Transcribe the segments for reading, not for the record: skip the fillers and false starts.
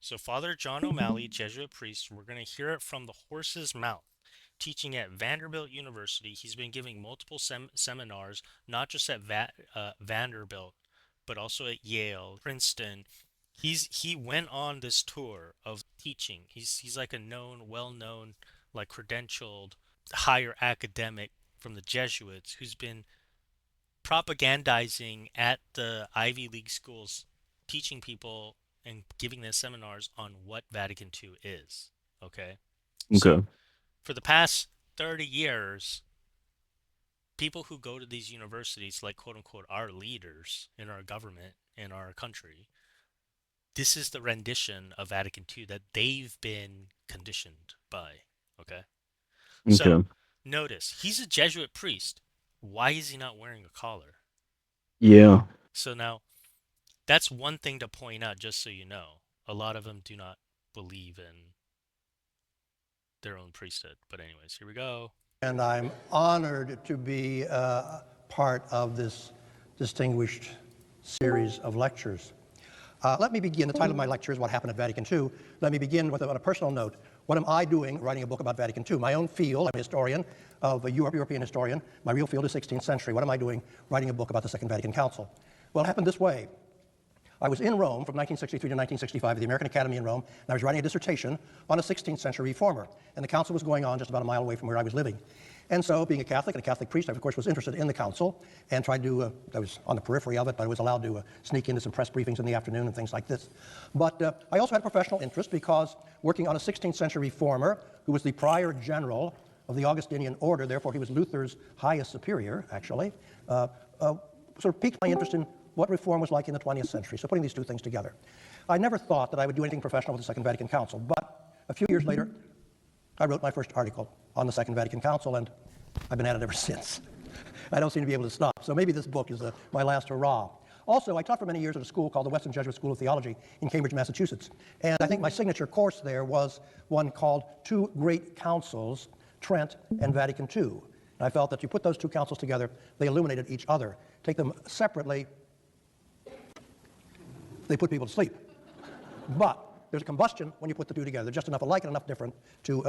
So Father John O'Malley, Jesuit priest, we're going to hear it from the horse's mouth. Teaching at Vanderbilt University, he's been giving multiple seminars, not just at Vanderbilt, but also at Yale, Princeton. He went on this tour of teaching. He's like a well-known, like credentialed higher academic from the Jesuits who's been propagandizing at the Ivy League schools, teaching people and giving them seminars on what Vatican II is. Okay? So, Okay. for the past 30 years, people who go to these universities, like quote unquote our leaders in our government, in our country, this is the rendition of Vatican II that they've been conditioned by. Okay? So, Okay. notice, he's a Jesuit priest. Why is he not wearing a collar? Yeah. So now that's one thing to point out, just so you know. A lot of them do not believe in their own priesthood. But, anyways, here we go. And I'm honored to be part of this distinguished series of lectures. Let me begin. The title of my lecture is What Happened at Vatican II. Let me begin with a personal note. What am I doing writing a book about Vatican II? My own field, I'm a historian of a European historian. My real field is 16th century. What am I doing writing a book about the Second Vatican Council? Well, it happened this way. I was in Rome from 1963 to 1965 at the American Academy in Rome, and I was writing a dissertation on a 16th century reformer. And the council was going on just about a mile away from where I was living. And so, being a Catholic and a Catholic priest, I, of course, was interested in the council and tried to, I was on the periphery of it, but I was allowed to sneak into some press briefings in the afternoon and things like this. But I also had a professional interest because working on a 16th century reformer who was the prior general of the Augustinian order, therefore he was Luther's highest superior, actually, sort of piqued my interest in what reform was like in the 20th century. So putting these two things together. I never thought that I would do anything professional with the Second Vatican Council, but a few years later, I wrote my first article on the Second Vatican Council, and I've been at it ever since. I don't seem to be able to stop, so maybe this book is my last hurrah. Also, I taught for many years at a school called the Weston Jesuit School of Theology in Cambridge, Massachusetts, and I think my signature course there was one called Two Great Councils, Trent and Vatican II. And I felt that you put those two councils together, they illuminated each other. Take them separately, they put people to sleep. But there's a combustion when you put the two together. They're just enough alike and enough different to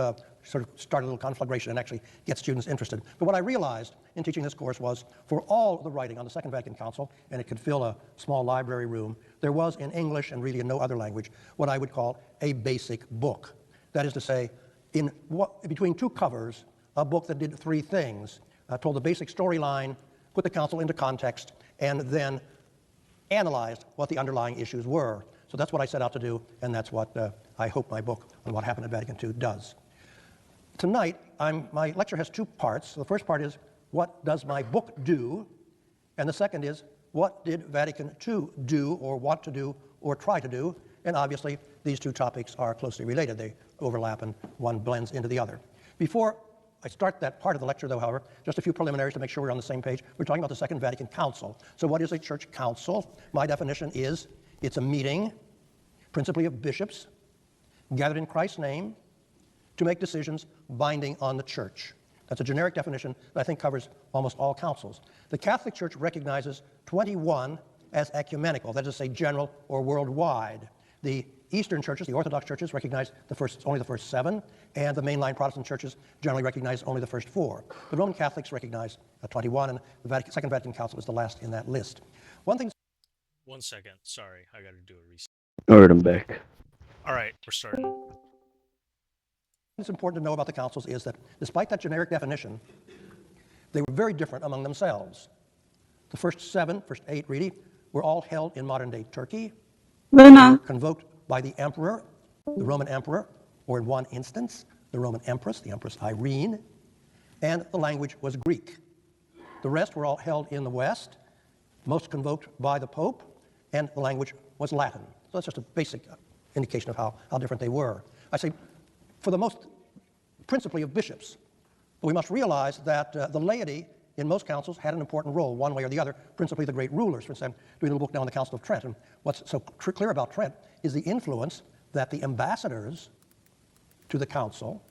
sort of start a little conflagration and actually get students interested. But what I realized in teaching this course was for all the writing on the Second Vatican Council, and it could fill a small library room, there was in English and really in no other language what I would call a basic book. That is to say, between two covers, a book that did three things, told the basic storyline, put the council into context, and then analyzed what the underlying issues were. So that's what I set out to do, and that's what I hope my book on what happened at Vatican II does. Tonight, my lecture has two parts. The first part is, what does my book do? And the second is, what did Vatican II do, or want to do, or try to do? And obviously, these two topics are closely related. They overlap, and one blends into the other. Before I start that part of the lecture, though, however, just a few preliminaries to make sure we're on the same page. We're talking about the Second Vatican Council. So what is a church council? My definition is it's a meeting, principally of bishops, gathered in Christ's name to make decisions binding on the church. That's a generic definition that I think covers almost all councils. The Catholic Church recognizes 21 as ecumenical, that is to say general or worldwide. The Eastern churches, the Orthodox churches, recognize only the first 7, and the mainline Protestant churches generally recognize only the first 4. The Roman Catholics recognize 21, and the Second Vatican Council is the last in that list. One thing. 1 second. Sorry, I got to do a reset. All right, I'm back. All right, we're starting. What's important to know about the councils is that despite that generic definition, they were very different among themselves. The first 8 really, were all held in modern-day Turkey. They were convoked by the emperor, the Roman emperor, or in one instance, the Roman empress, the Empress Irene, and the language was Greek. The rest were all held in the West, most convoked by the Pope, and the language was Latin. So that's just a basic indication of how different they were. I say, for the most, principally of bishops. But we must realize that the laity in most councils had an important role, one way or the other, principally the great rulers. For instance, I'm doing a little book now on the Council of Trent, and what's so clear about Trent is the influence that the ambassadors to the council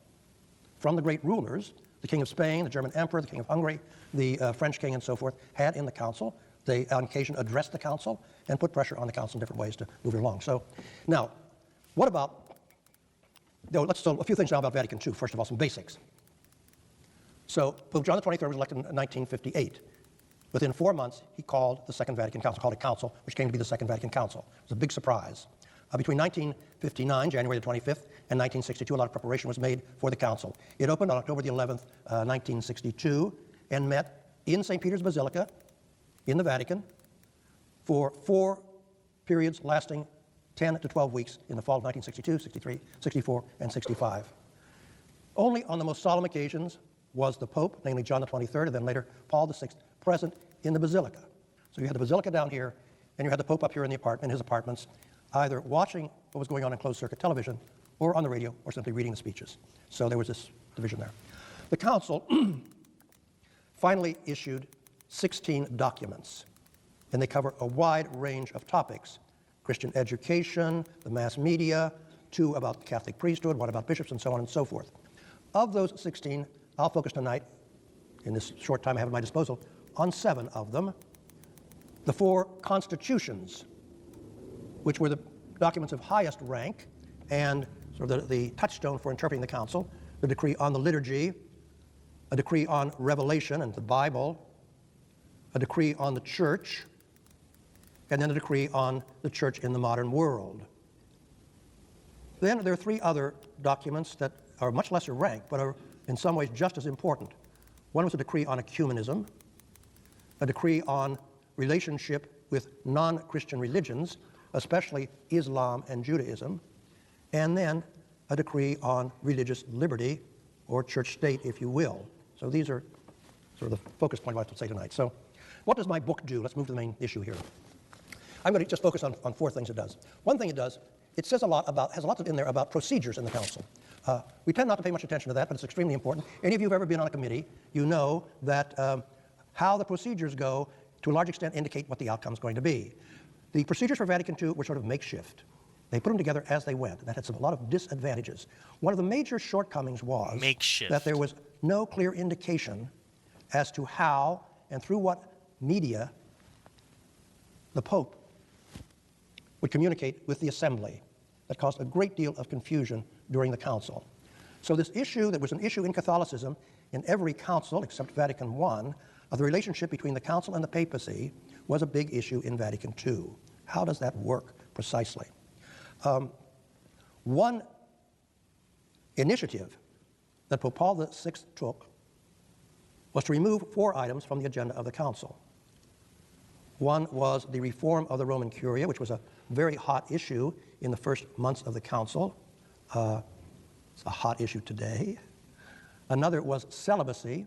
from the great rulers, the King of Spain, the German Emperor, the King of Hungary, the French King, and so forth, had in the council. They, on occasion, addressed the council and put pressure on the council in different ways to move it along. So, now, What about, so a few things now about Vatican II. First of all, some basics. So Pope John XXIII was elected in 1958. Within 4 months, he called the Second Vatican Council, called a council, which came to be the Second Vatican Council. It was a big surprise. Between 1959, January the 25th, and 1962, a lot of preparation was made for the council. It opened on October the 11th, 1962, and met in St. Peter's Basilica in the Vatican for 4 periods lasting 10 to 12 weeks in the fall of 1962, 63, 64, and 65. Only on the most solemn occasions was the Pope, namely John the 23rd, and then later Paul the 6th, present in the Basilica. So you had the Basilica down here, and you had the Pope up here in his apartments, either watching what was going on in closed-circuit television, or on the radio, or simply reading the speeches. So there was this division there. The Council finally issued 16 documents, and they cover a wide range of topics: Christian education, the mass media, 2 about the Catholic priesthood, 1 about bishops, and so on and so forth. Of those 16, I'll focus tonight, in this short time I have at my disposal, on 7 of them. The 4 constitutions, which were the documents of highest rank and sort of the touchstone for interpreting the council: the decree on the liturgy, a decree on revelation and the Bible, a decree on the church, and then a decree on the church in the modern world. Then there are 3 other documents that are much lesser rank, but are in some ways just as important. One was a decree on ecumenism, a decree on relationship with non-Christian religions, especially Islam and Judaism, and then a decree on religious liberty, or church-state, if you will. So these are sort of the focus point of what I have to say tonight. So what does my book do? Let's move to the main issue here. I'm going to just focus on 4 things it does. One thing it does, it says has a lot in there about procedures in the council. We tend not to pay much attention to that, but it's extremely important. Any of you who have ever been on a committee, you know that how the procedures go, to a large extent, indicate what the outcome is going to be. The procedures for Vatican II were sort of makeshift. They put them together as they went. That had a lot of disadvantages. One of the major shortcomings was that there was no clear indication as to how and through what media the Pope would communicate with the Assembly. That caused a great deal of confusion during the council. So this issue that was an issue in Catholicism in every council except Vatican I, of the relationship between the council and the papacy, was a big issue in Vatican II. How does that work precisely? One initiative that Pope Paul VI took was to remove 4 items from the agenda of the council. One was the reform of the Roman Curia, which was a very hot issue in the first months of the council. It's a hot issue today. Another was celibacy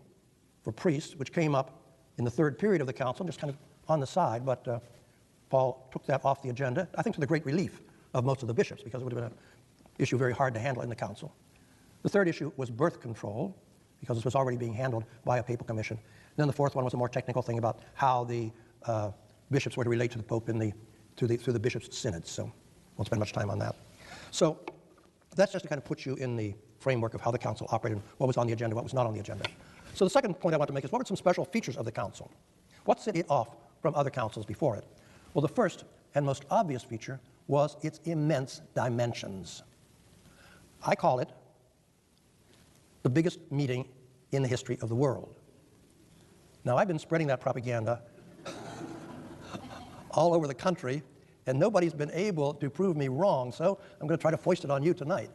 for priests, which came up in the 3rd period of the council, just kind of on the side, but Paul took that off the agenda, I think to the great relief of most of the bishops, because it would have been an issue very hard to handle in the council. The 3rd issue was birth control, because this was already being handled by a papal commission. And then the 4th one was a more technical thing about how the bishops were to relate to the Pope through the bishops' synods, so won't spend much time on that. So that's just to kind of put you in the framework of how the council operated, what was on the agenda, what was not on the agenda. So the second point I want to make is, what were some special features of the council? What set it off from other councils before it? Well, the first and most obvious feature was its immense dimensions. I call it the biggest meeting in the history of the world. Now, I've been spreading that propaganda all over the country, and nobody's been able to prove me wrong, so I'm going to try to foist it on you tonight.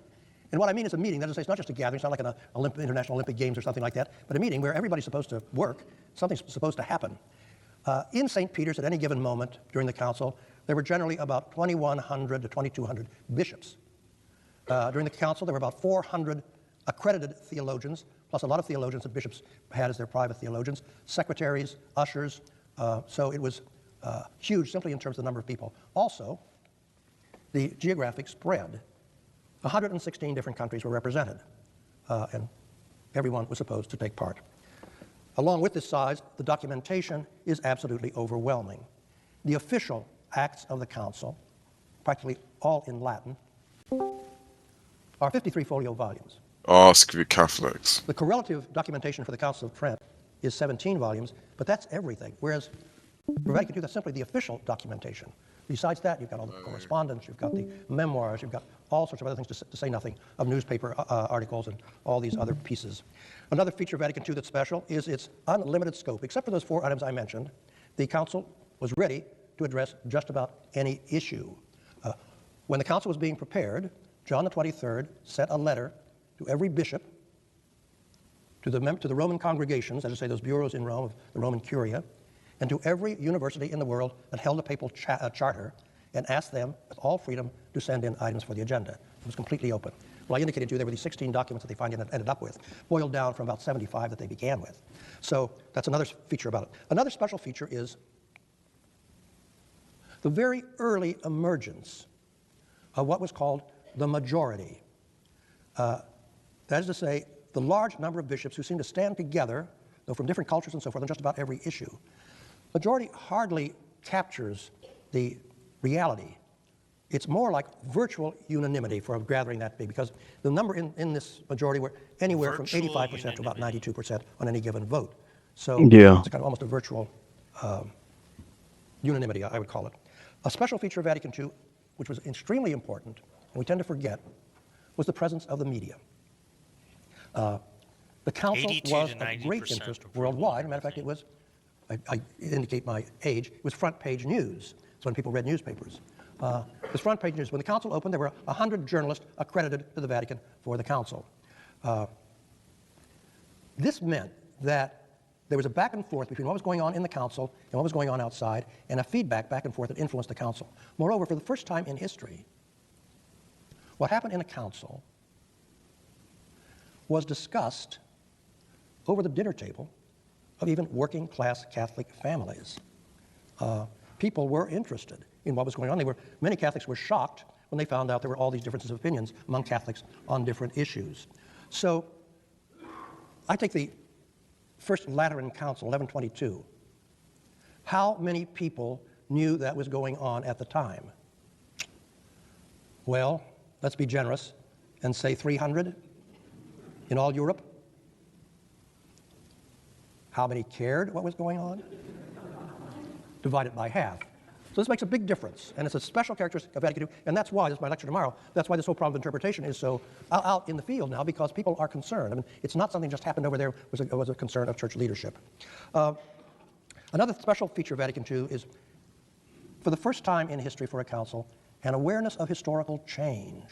And what I mean is a meeting. That is to say, it's not just a gathering. It's not like an International Olympic Games or something like that, but a meeting where everybody's supposed to work, something's supposed to happen. In St. Peter's, at any given moment during the council, there were generally about 2,100 to 2,200 bishops. During the council, there were about 400 accredited theologians, plus a lot of theologians that bishops had as their private theologians, secretaries, ushers, so it was huge simply in terms of the number of people. Also, the geographic spread. 116 different countries were represented, and everyone was supposed to take part. Along with this size, the documentation is absolutely overwhelming. The official acts of the council, practically all in Latin, are 53 folio volumes. Ask the Catholics. The correlative documentation for the Council of Trent is 17 volumes, but that's everything, whereas for Vatican II, that's simply the official documentation. Besides that, you've got all the correspondence, you've got the memoirs, you've got all sorts of other things, to say nothing of newspaper articles and all these other pieces. Another feature of Vatican II that's special is its unlimited scope. Except for those 4 items I mentioned, the Council was ready to address just about any issue. When the Council was being prepared, John the 23rd sent a letter to every bishop, to the Roman congregations, as I say, those bureaus in Rome, of the Roman Curia, and to every university in the world that held a papal charter, and asked them, with all freedom, to send in items for the agenda. It was completely open. Well, I indicated to you there were these 16 documents that they finally ended up with, boiled down from about 75 that they began with. So that's another feature about it. Another special feature is the very early emergence of what was called the majority. That is to say, the large number of bishops who seem to stand together, though from different cultures and so forth, on just about every issue. Majority hardly captures the reality. It's more like virtual unanimity for a gathering that big, because the number in this majority were anywhere from 85% to about 92% on any given vote. So Yeah. it's kind of almost a virtual unanimity, I would call it. A special feature of Vatican II, which was extremely important, and we tend to forget, was the presence of the media. The Council 82 was to of 90% great interest approval worldwide. and Matter of fact, everything. I indicate my age, it was front page news. It's when people read newspapers. It was front page news. When the Council opened, there were 100 journalists accredited to the Vatican for the Council. This meant that there was a back and forth between what was going on in the Council and what was going on outside, and a feedback back and forth that influenced the Council. Moreover, for the first time in history, what happened in a Council was discussed over the dinner table of even working-class Catholic families. People were interested in what was going on. Many Catholics were shocked when they found out there were all these differences of opinions among Catholics on different issues. So I take the First Lateran Council, 1122. How many people knew that was going on at the time? Well, let's be generous and say 300 in all Europe. How many cared what was going on? Divide it by half. So this makes a big difference, and it's a special characteristic of Vatican II, and that's why, this is my lecture tomorrow, that's why this whole problem of interpretation is so out in the field now, because people are concerned. I mean, it's not something just happened over there, it was a concern of church leadership. Another special feature of Vatican II is, for the first time in history for a council, an awareness of historical change.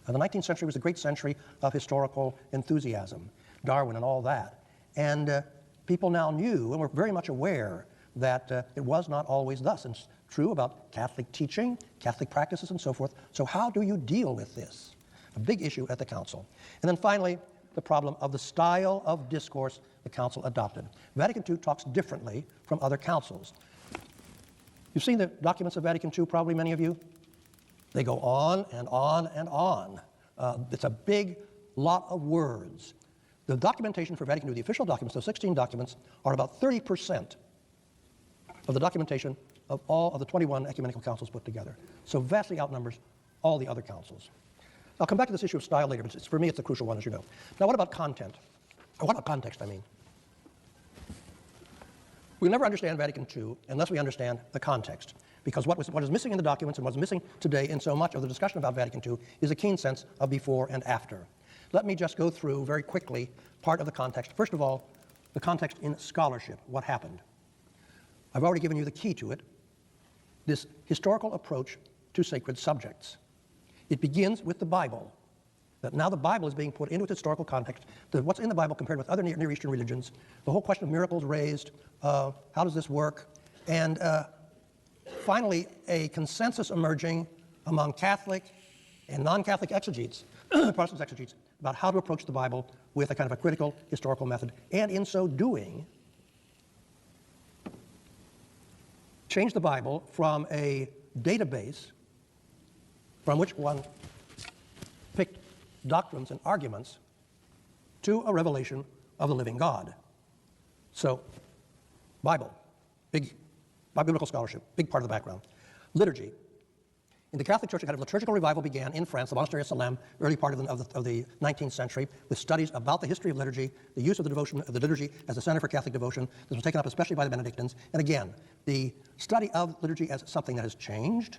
The 19th century was a great century of historical enthusiasm, Darwin and all that. And people now knew and were very much aware that it was not always thus. And it's true about Catholic teaching, Catholic practices, and so forth. So how do you deal with this? A big issue at the Council. And then finally, the problem of the style of discourse the Council adopted. Vatican II talks differently from other councils. You've seen the documents of Vatican II, probably many of you. They go on and on and on. It's a big lot of words. The documentation for Vatican II, the official documents, those 16 documents, are about 30% of the documentation of all of the 21 ecumenical councils put together. So vastly outnumbers all the other councils. I'll come back to this issue of style later, but for me it's a crucial one, as you know. Now what about content? Or what about context, I mean? We'll never understand Vatican II unless we understand the context, because what is missing in the documents and what's missing today in so much of the discussion about Vatican II is a keen sense of before and after. Let me just go through very quickly part of the context. First of all, the context in scholarship, what happened. I've already given you the key to it, this historical approach to sacred subjects. It begins with the Bible, that now the Bible is being put into its historical context, what's in the Bible compared with other Near Eastern religions, the whole question of miracles raised, how does this work, and finally a consensus emerging among Catholic and non-Catholic exegetes, Protestant exegetes, about how to approach the Bible with a kind of a critical historical method, and in so doing, change the Bible from a database from which one picked doctrines and arguments to a revelation of the living God. So, Bible, big biblical scholarship, big part of the background. Liturgy. In the Catholic Church, a kind of liturgical revival began in France, the Monastery of Salem, early part of the 19th century, with studies about the history of liturgy, the use of the devotion of the liturgy as a center for Catholic devotion. This was taken up especially by the Benedictines. And again, the study of liturgy as something that has changed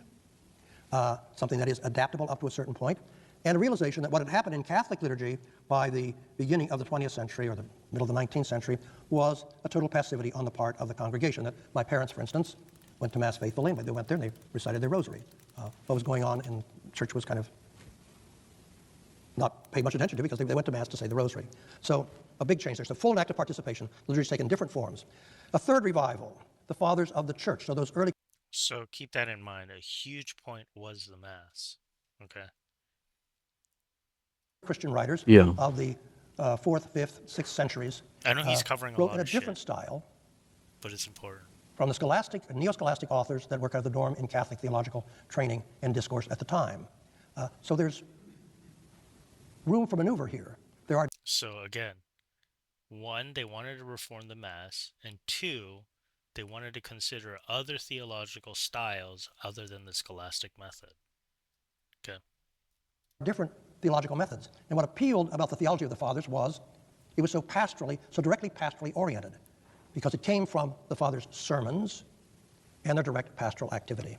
something that is adaptable up to a certain point, and a realization that what had happened in Catholic liturgy by the beginning of the 20th century or the middle of the 19th century was a total passivity on the part of the congregation. That my parents, for instance, went to Mass faithfully, and they went there and they recited their rosary. What was going on in church was kind of not paid much attention to because they went to Mass to say the rosary. So a big change there. So full and active participation. Liturgy's taken different forms. A third revival, the fathers of the church. So those early... So keep that in mind. A huge point was the Mass. Okay. Christian writers Yeah. of the 4th, 5th, 6th centuries I know he's covering a wrote lot in a of different shit, style but it's important. from the scholastic and neo-scholastic authors that work out of the norm in Catholic theological training and discourse at the time. So there's room for maneuver here. There are... So again, one, they wanted to reform the Mass, and two, they wanted to consider other theological styles other than the scholastic method. Okay. different theological methods. And what appealed about the theology of the fathers was it was so directly pastorally oriented, because it came from the fathers' sermons and their direct pastoral activity.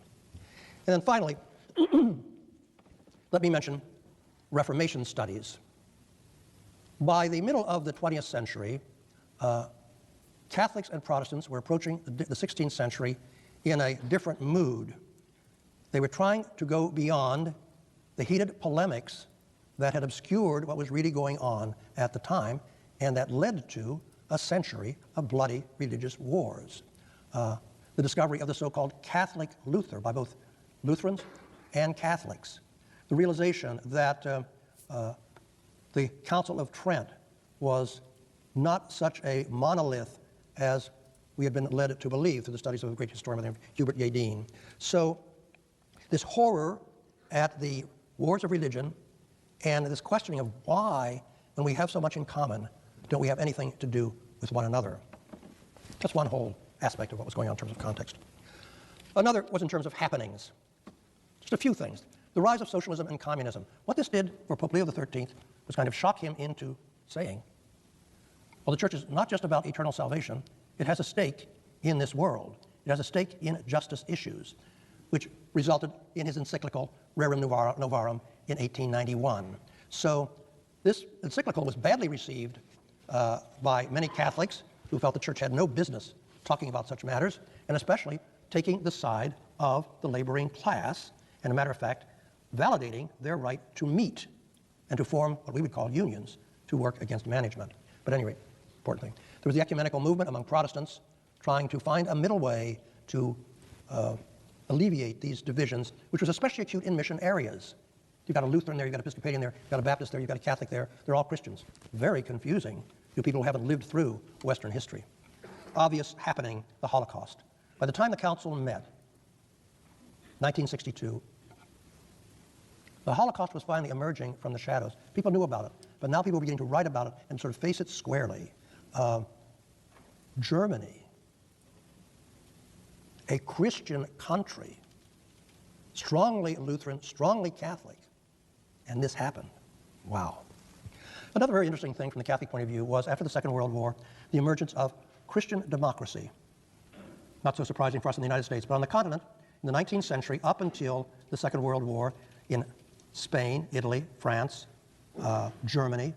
And then finally, let me mention Reformation studies. By the middle of the 20th century, Catholics and Protestants were approaching the 16th century in a different mood. They were trying to go beyond the heated polemics that had obscured what was really going on at the time, and that led to a century of bloody religious wars. The discovery of the so-called Catholic Luther by both Lutherans and Catholics. The realization that the Council of Trent was not such a monolith as we had been led to believe through the studies of a great historian by the name of Hubert Yadin. So this horror at the wars of religion and this questioning of why, when we have so much in common, don't we have anything to do with one another? That's one whole aspect of what was going on in terms of context. Another was in terms of happenings. Just a few things. The rise of socialism and communism. What this did for Pope Leo XIII was kind of shock him into saying, well, the church is not just about eternal salvation. It has a stake in this world. It has a stake in justice issues, which resulted in his encyclical Rerum Novarum in 1891. So this encyclical was badly received by many Catholics who felt the church had no business talking about such matters, and especially taking the side of the laboring class, and a matter of fact, validating their right to meet and to form what we would call unions to work against management. But at any rate, important thing. There was the ecumenical movement among Protestants trying to find a middle way to alleviate these divisions, which was especially acute in mission areas. You've got a Lutheran there, you've got an Episcopalian there, you've got a Baptist there, you've got a Catholic there. They're all Christians. Very confusing to people who haven't lived through Western history. Obvious happening, the Holocaust. By the time the council met, 1962, the Holocaust was finally emerging from the shadows. People knew about it, but now people were beginning to write about it and sort of face it squarely. Germany, a Christian country, strongly Lutheran, strongly Catholic, and this happened. Wow. Another very interesting thing from the Catholic point of view was, after the Second World War, the emergence of Christian democracy. Not so surprising for us in the United States, but on the continent, in the 19th century, up until the Second World War, in Spain, Italy, France, Germany,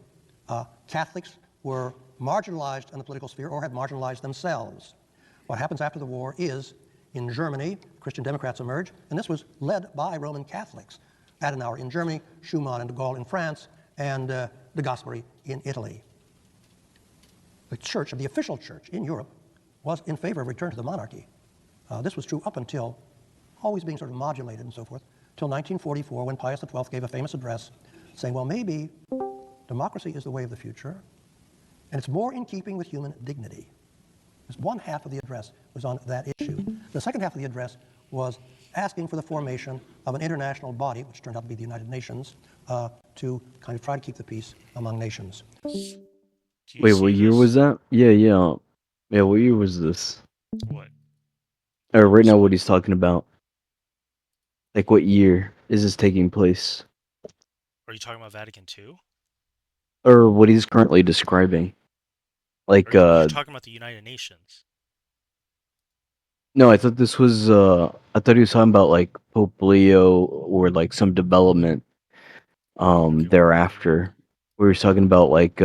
Catholics were marginalized in the political sphere or had marginalized themselves. What happens after the war is, in Germany, Christian Democrats emerge, and this was led by Roman Catholics. Adenauer in Germany, Schumann and de Gaulle in France, and de Gasperi in Italy. The church, the official church in Europe, was in favor of return to the monarchy. This was true up until, always being sort of modulated and so forth, till 1944, when Pius XII gave a famous address saying, well, maybe democracy is the way of the future, and it's more in keeping with human dignity. One half of the address was on that issue. The second half of the address was asking for the formation of an international body, which turned out to be the United Nations, to kind of try to keep the peace among nations. Wait, what year was that? Yeah. Yeah, what year was this? What? Right now, what he's talking about. Like, what year is this taking place? Are you talking about Vatican II? Or what he's currently describing? Like, Or you're talking about the United Nations? No, I thought this was. I thought he was talking about like Pope Leo or like some development Okay, what development? thereafter. We were talking about like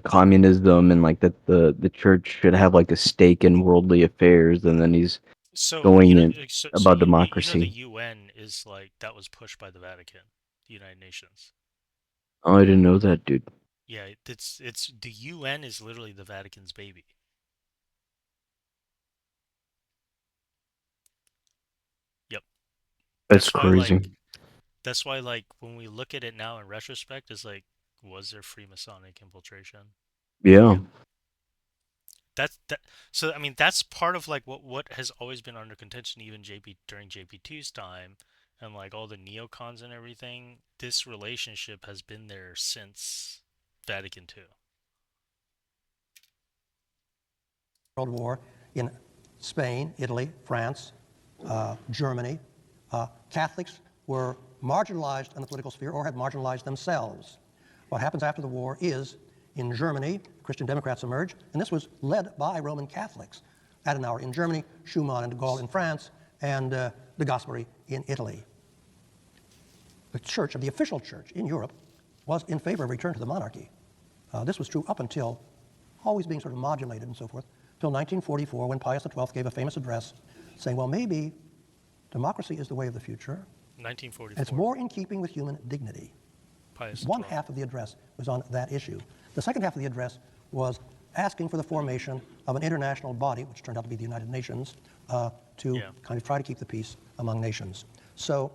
communism and like that the church should have like a stake in worldly affairs, and then he's So going in so about you know the democracy. UN is like that was pushed by the Vatican, the United Nations. Oh, I didn't know that, dude. Yeah, it's the UN is literally the Vatican's baby. Yep. That's That's why crazy. like when we look at it now in retrospect, it's like, was there Freemasonic infiltration? Yeah, That so I mean that's part of like what has always been under contention even JP during JP2's time and like all the neocons and everything. This relationship has been there since Vatican II. World War in Spain, Italy, France, Germany. Catholics were marginalized in the political sphere or had marginalized themselves. What happens after the war is, in Germany, Christian Democrats emerge, and this was led by Roman Catholics. Adenauer in Germany, Schumann and de Gaulle in France, and de Gasperi in Italy. The church, of the official church in Europe, was in favor of return to the monarchy. This was true up until, always being sort of modulated and so forth, until 1944 when Pius XII gave a famous address saying, well, maybe democracy is the way of the future, and it's 1944. more in keeping with human dignity. Pius One XII. half of the address was on that issue. The second half of the address was asking for the formation of an international body, which turned out to be the United Nations, to Yeah. kind of try to keep the peace among nations. So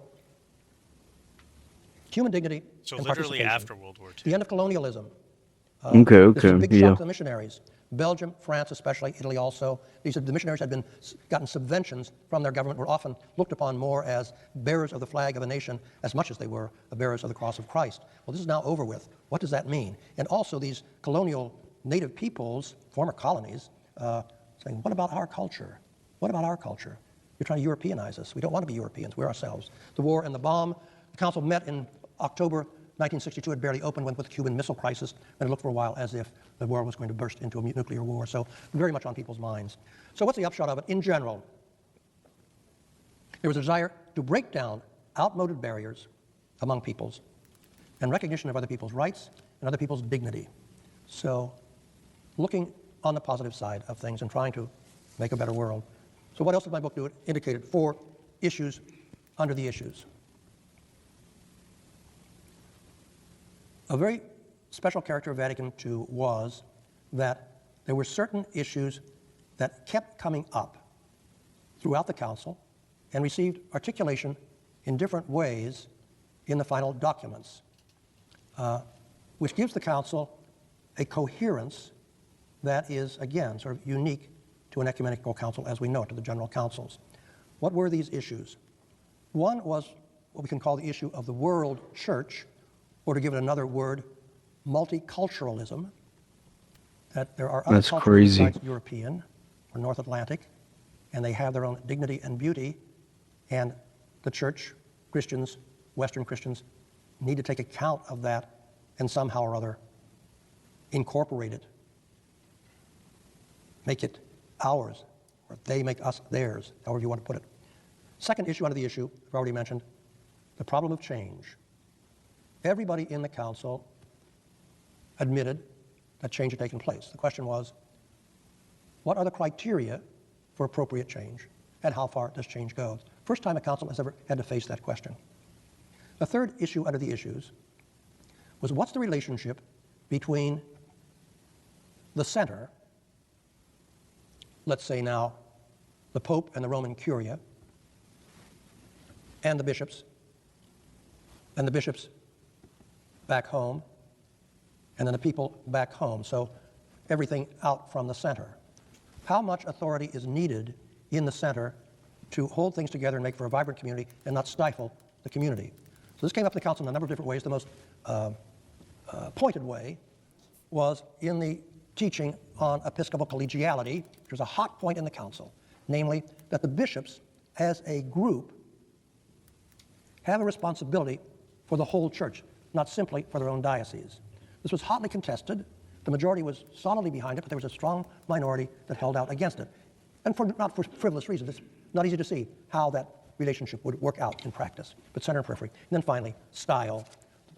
human dignity So and literally participation. after World War The II. end of colonialism. Okay, This was a okay, big shock yeah. to the missionaries. Belgium, France especially, Italy also. The missionaries had gotten subventions from their government, were often looked upon more as bearers of the flag of a nation as much as they were bearers of the cross of Christ. Well, this is now over with. What does that mean? And also these colonial native peoples, former colonies, saying, what about our culture? What about our culture? You're trying to Europeanize us. We don't want to be Europeans. We're ourselves. The war and the bomb. The council met in October 1962. Had barely opened with the Cuban Missile Crisis, and it looked for a while as if the world was going to burst into a nuclear war. So very much on people's minds. So what's the upshot of it? In general, there was a desire to break down outmoded barriers among peoples and recognition of other people's rights and other people's dignity. So looking on the positive side of things and trying to make a better world. So what else did my book do? It indicated 4 issues under the issues. A very special character of Vatican II was that there were certain issues that kept coming up throughout the council and received articulation in different ways in the final documents, which gives the council a coherence that is, again, sort of unique to an ecumenical council as we know it, to the general councils. What were these issues? One was what we can call the issue of the world church, or to give it another word, multiculturalism, that there are other That's cultures crazy. besides European or North Atlantic, and they have their own dignity and beauty, and the church, Christians, Western Christians, need to take account of that and somehow or other incorporate it, make it ours, or they make us theirs, however you want to put it. Second issue under the issue, I've already mentioned, the problem of change. Everybody in the council admitted that change had taken place. The question was, what are the criteria for appropriate change, and how far does change go? First time a council has ever had to face that question. The third issue under the issues was, what's the relationship between the center, let's say now the Pope and the Roman Curia, and the bishops back home, and then the people back home. So everything out from the center. How much authority is needed in the center to hold things together and make for a vibrant community and not stifle the community? So this came up in the council in a number of different ways. The most pointed way was in the teaching on episcopal collegiality, which was a hot point in the council, namely that the bishops as a group have a responsibility for the whole church, not simply for their own diocese. This was hotly contested. The majority was solidly behind it, but there was a strong minority that held out against it. and not for frivolous reasons. It's not easy to see how that relationship would work out in practice, but center and periphery. And then finally, style.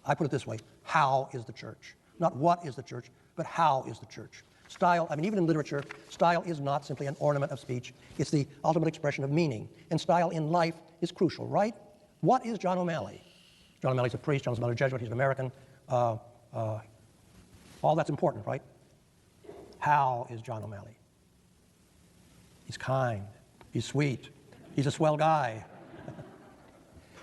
I put it this way: how is the church? Not what is the church, but how is the church? Style, I mean, even in literature, style is not simply an ornament of speech. It's the ultimate expression of meaning. And style in life is crucial, right? What is John O'Malley? John O'Malley's a priest. John O'Malley's a Jesuit. He's an American. All that's important, right? How is John O'Malley? He's kind. He's sweet. He's a swell guy.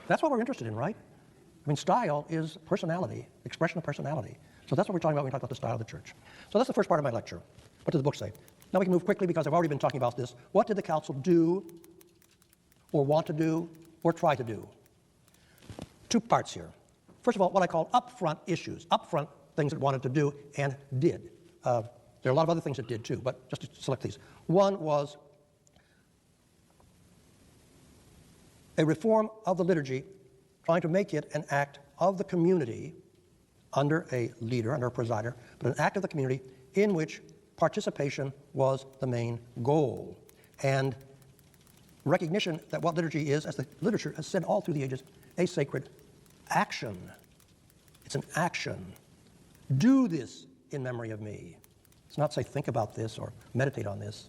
That's what we're interested in, right? I mean, style is personality, expression of personality. So that's what we're talking about when we talk about the style of the church. So that's the first part of my lecture. What does the book say? Now we can move quickly because I've already been talking about this. What did the council do, or want to do, or try to do? Two parts here. First of all, what I call upfront issues, upfront things it wanted to do and did. There are a lot of other things it did too, but just to select these. One was a reform of the liturgy, trying to make it an act of the community under a leader, under a presider, but an act of the community in which participation was the main goal. And recognition that what liturgy is, as the literature has said all through the ages, a sacred action. It's an action. Do this in memory of me. It's not say think about this or meditate on this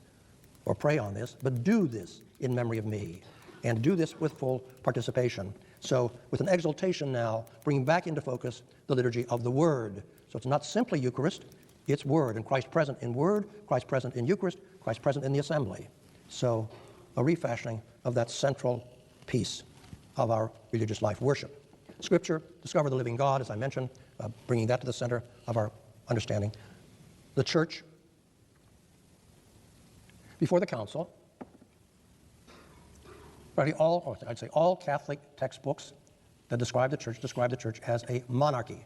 or pray on this, but do this in memory of me. And do this with full participation. So with an exaltation now, bringing back into focus the liturgy of the Word. So it's not simply Eucharist, it's Word. And Christ present in Word, Christ present in Eucharist, Christ present in the assembly. So a refashioning of that central piece of our religious life, worship. Scripture, discover the living God, as I mentioned, bringing that to the center of our understanding. The church, before the council, all Catholic textbooks that describe the church as a monarchy.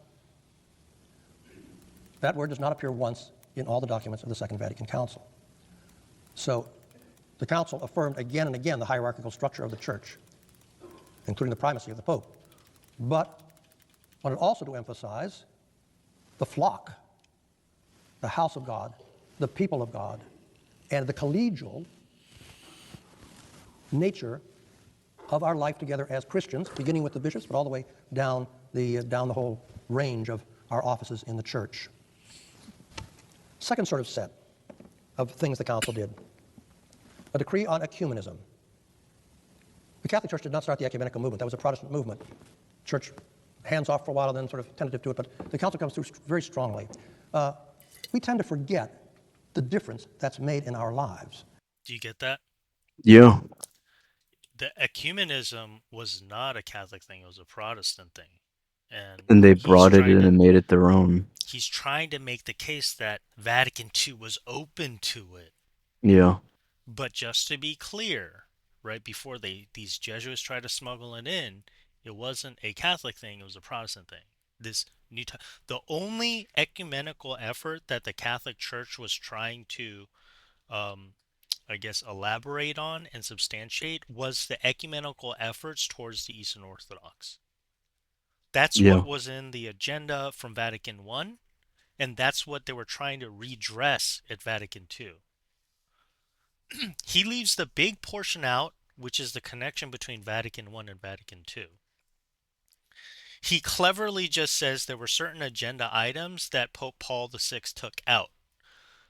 That word does not appear once in all the documents of the Second Vatican Council. So the Council affirmed again and again the hierarchical structure of the church, including the primacy of the Pope, but wanted also to emphasize the flock, the house of God, the people of God, and the collegial nature of our life together as Christians, beginning with the bishops, but all the way down the whole range of our offices in the church. Second sort of set of things the council did: a decree on ecumenism. The Catholic Church did not start the ecumenical movement. That was a Protestant movement. Church hands off for a while and then sort of tentative to it, but the council comes through very strongly. We tend to forget the difference that's made in our lives. Do you get that? Yeah. The ecumenism was not a Catholic thing, it was a Protestant thing. And And they brought it in and made it their own. he's trying to make the case that Vatican II was open to it. Yeah. But just to be clear, right before these Jesuits tried to smuggle it in, it wasn't a Catholic thing, it was a Protestant thing. The only ecumenical effort that the Catholic Church was trying to elaborate on and substantiate was the ecumenical efforts towards the Eastern Orthodox. That's Yeah. what was in the agenda from Vatican I, and that's what they were trying to redress at Vatican II. He leaves the big portion out, which is the connection between Vatican I and Vatican II. He cleverly just says there were certain agenda items that Pope Paul VI took out.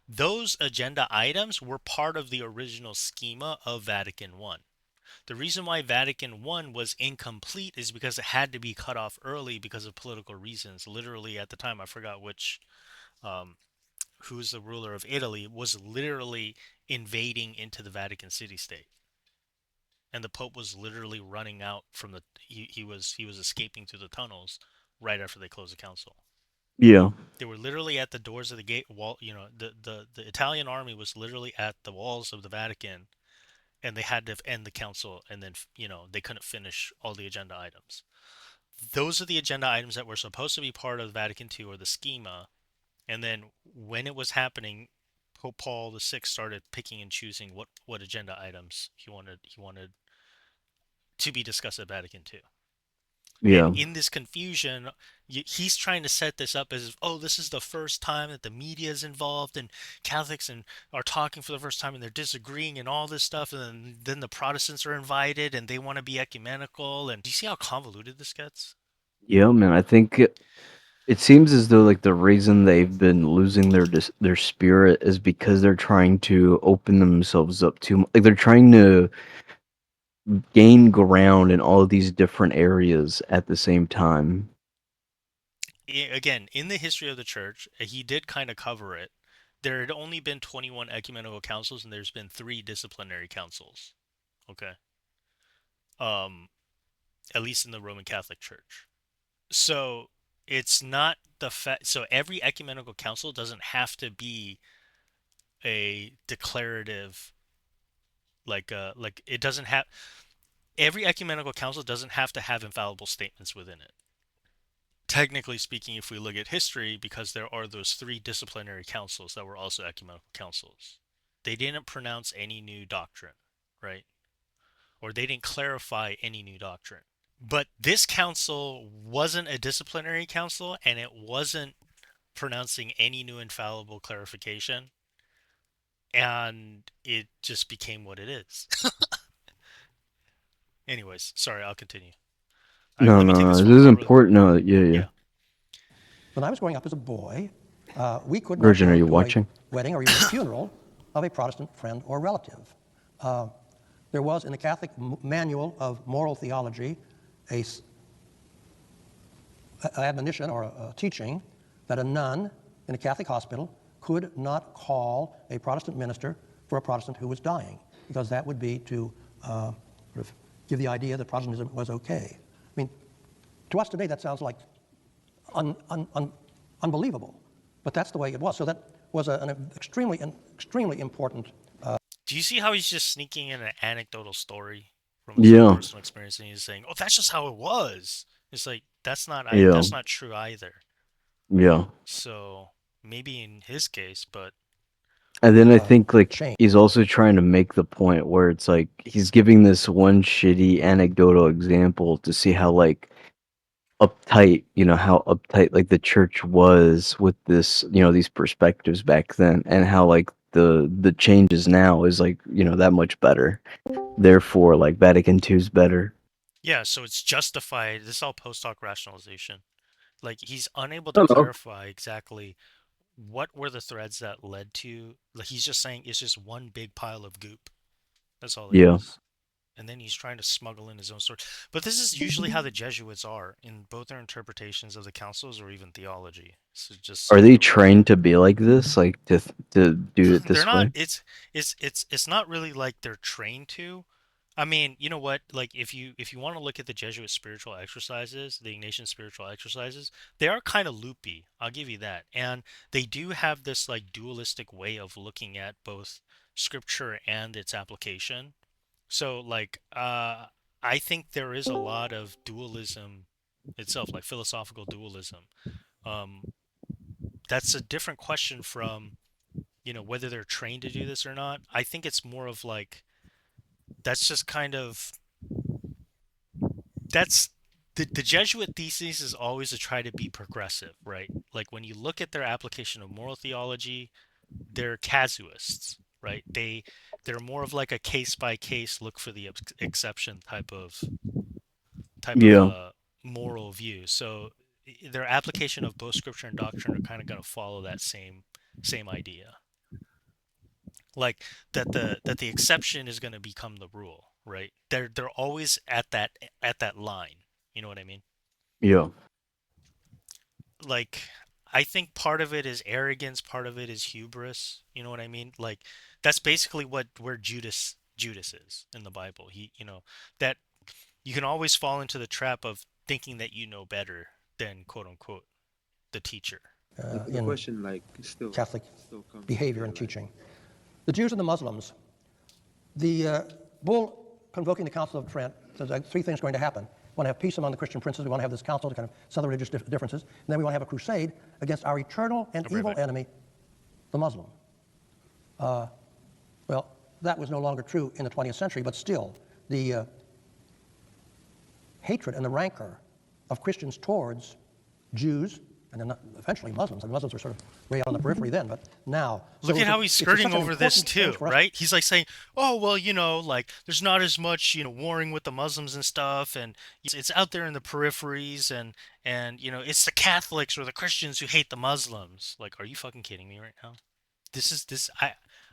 Those agenda items were part of the original schema of Vatican I. The reason why Vatican I was incomplete is because it had to be cut off early because of political reasons. Literally, at the time, I forgot who's the ruler of Italy, was literally invading into the Vatican city-state. And the Pope was literally running out from he was escaping through the tunnels right after they closed the council. Yeah. They were literally at the doors of the gate wall. The Italian army was literally at the walls of the Vatican, and they had to end the council, and then they couldn't finish all the agenda items. Those are the agenda items that were supposed to be part of Vatican II or the schema, and then when it was happening, Pope Paul VI started picking and choosing what agenda items he wanted to be discussed at Vatican II. And Yeah. in this confusion, he's trying to set this up as, oh, this is the first time that the media is involved and Catholics and are talking for the first time and they're disagreeing and all this stuff. And then the Protestants are invited and they want to be ecumenical. And do you see how convoluted this gets? Yeah, man. I think it seems as though like the reason they've been losing their spirit is because they're trying to open themselves up too much. Like they're trying to gain ground in all of these different areas at the same time. Again, in the history of the church, he did kind of cover it. There had only been 21 ecumenical councils and there's been 3 disciplinary councils. Okay. Um, at least in the Roman Catholic Church. So it's not the fact. So every ecumenical council doesn't have to be a declarative, like it doesn't have. Every ecumenical council doesn't have to have infallible statements within it. Technically speaking, if we look at history, because there are those 3 disciplinary councils that were also ecumenical councils, they didn't pronounce any new doctrine, right? Or they didn't clarify any new doctrine. But this council wasn't a disciplinary council and it wasn't pronouncing any new infallible clarification. And it just became what it is. Anyways, sorry, I'll continue. No, Let me take no, this no. one This is part really quick. important. No, yeah, yeah. Yeah. When I was growing up as a boy, we could not Virgin, are go you to a watching? wedding or even a funeral of a Protestant friend or relative. There was in the Catholic Manual of Moral Theology a admonition or a teaching that a nun in a Catholic hospital could not call a Protestant minister for a Protestant who was dying, because that would be to sort of give the idea that Protestantism was okay. I mean, to us today, that sounds like unbelievable, but that's the way it was. So that was an extremely important. Do you see how he's just sneaking in an anecdotal story from his own Yeah, personal experience and he's saying, "Oh, that's just how it was." It's like yeah, that's not true either. yeah. So maybe in his case, but And then I think like Change. he's also trying to make the point where it's like he's giving this one shitty anecdotal example to see how like uptight, how uptight like the church was with this, these perspectives back then, and how like the changes now is like, that much better. Therefore, like Vatican II is better. yeah, so it's justified. This is all post hoc rationalization. Like he's unable to Hello. clarify exactly what were the threads that led to. Like he's just saying it's just one big pile of goop. That's all it Yeah. is. And then he's trying to smuggle in his own story. But this is usually how the Jesuits are in both their interpretations of the councils or even theology. So just Are so they we're aware. trained to be like this, like to do it They're this not. way? It's not really like they're trained to. I mean, you know what? Like if you want to look at the Jesuit spiritual exercises, the Ignatian spiritual exercises, they are kind of loopy. I'll give you that. And they do have this like dualistic way of looking at both scripture and its application. So like I think there is a lot of dualism itself, like philosophical dualism. Um that's a different question from, whether they're trained to do this or not. I think it's more of like that's just kind of that's the Jesuit thesis is always to try to be progressive, right? Like when you look at their application of moral theology, they're casuists, right? They're more of like a case by case, look for the exception type of Yeah. moral view. So their application of both scripture and doctrine are kind of going to follow that same idea. Like that the exception is going to become the rule, right? They're always at that line. You know what I mean? Yeah. Like I think part of it is arrogance, part of it is hubris. You know what I mean? Like that's basically where Judas is in the Bible. That you can always fall into the trap of thinking that you know better than quote unquote the teacher. The In question like Catholic still comes up behavior there and like teaching. The Jews and the Muslims. The bull convoking the Council of Trent says 3 things going to happen. We want to have peace among the Christian princes. We want to have this council to kind of settle religious differences. And then we want to have a crusade against our eternal and I'll be right evil back. enemy, the Muslim. Well, that was no longer true in the 20th century, but still, the hatred and the rancor of Christians towards Jews, and then eventually Muslims. And Muslims were sort of way out on the periphery then, but now. So Look at how he's it's skirting such an over this important thing too, for us. right? He's like saying, "Oh, well, like there's not as much, warring with the Muslims and stuff, and it's out there in the peripheries, and it's the Catholics or the Christians who hate the Muslims." Like, are you fucking kidding me right now?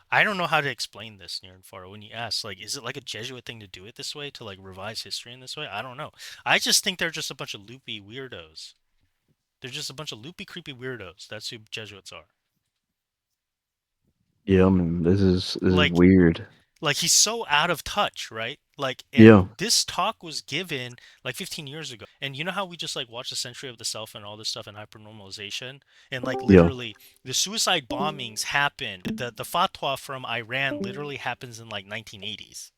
I don't know how to explain this, near and far. When you ask, like, is it like a Jesuit thing to do it this way, to like revise history in this way? I don't know. I just think they're just a bunch of loopy weirdos. They're just a bunch of loopy, creepy weirdos. That's who Jesuits are. Yeah, man, this is Like, weird. he's so out of touch, right? Like, and Yeah, this talk was given like 15 years ago. And you know how we just like watch the Century of the Self and all this stuff and hypernormalization, and like yeah, literally the suicide bombings happened. The fatwa from Iran literally happens in like 1980s.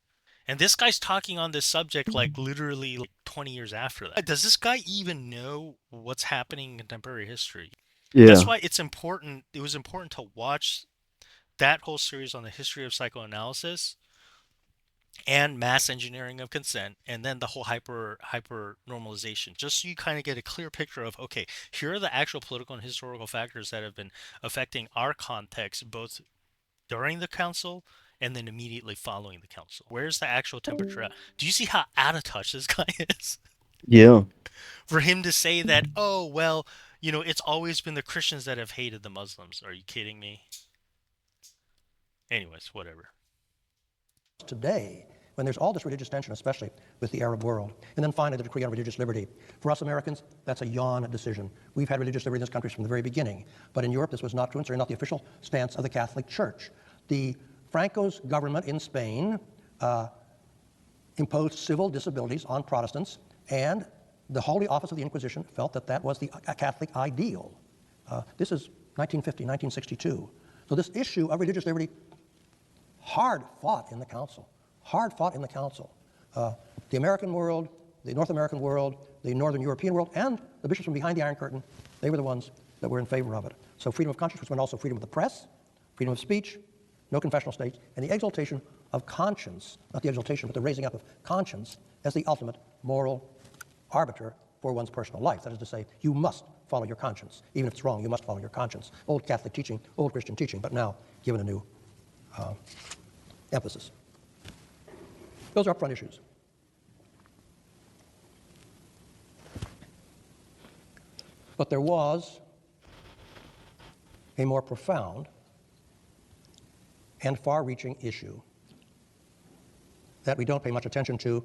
And this guy's talking on this subject like literally like 20 years after that. Does this guy even know what's happening in contemporary history? That's yeah, why it's important. It was important to watch that whole series on the history of psychoanalysis and mass engineering of consent, and then the whole hyper normalization, just so you kind of get a clear picture of, okay, here are the actual political and historical factors that have been affecting our context both during the council and then immediately following the council. Where's the actual temperature at? Do you see how out of touch this guy is? yeah. For him to say that, oh well, it's always been the Christians that have hated the Muslims. Are you kidding me? Anyways, whatever. Today, when there's all this religious tension, especially with the Arab world, and then finally the decree on religious liberty. For us Americans, that's a yawn decision. We've had religious liberty in this country from the very beginning, but in Europe this was not true, and certainly not the official stance of the Catholic Church. The Franco's government in Spain imposed civil disabilities on Protestants, and the Holy Office of the Inquisition felt that that was the Catholic ideal. This is 1950, 1962. So this issue of religious liberty, hard fought in the council, hard fought in the council. The American world, the North American world, the Northern European world, and the bishops from behind the Iron Curtain, they were the ones that were in favor of it. So freedom of conscience, which meant also freedom of the press, freedom of speech, no confessional states, and the exaltation of conscience, not the exaltation, but the raising up of conscience as the ultimate moral arbiter for one's personal life. That is to say, you must follow your conscience. Even if it's wrong, you must follow your conscience. Old Catholic teaching, old Christian teaching, but now given a new emphasis. Those are upfront issues. But there was a more profound and far-reaching issue that we don't pay much attention to,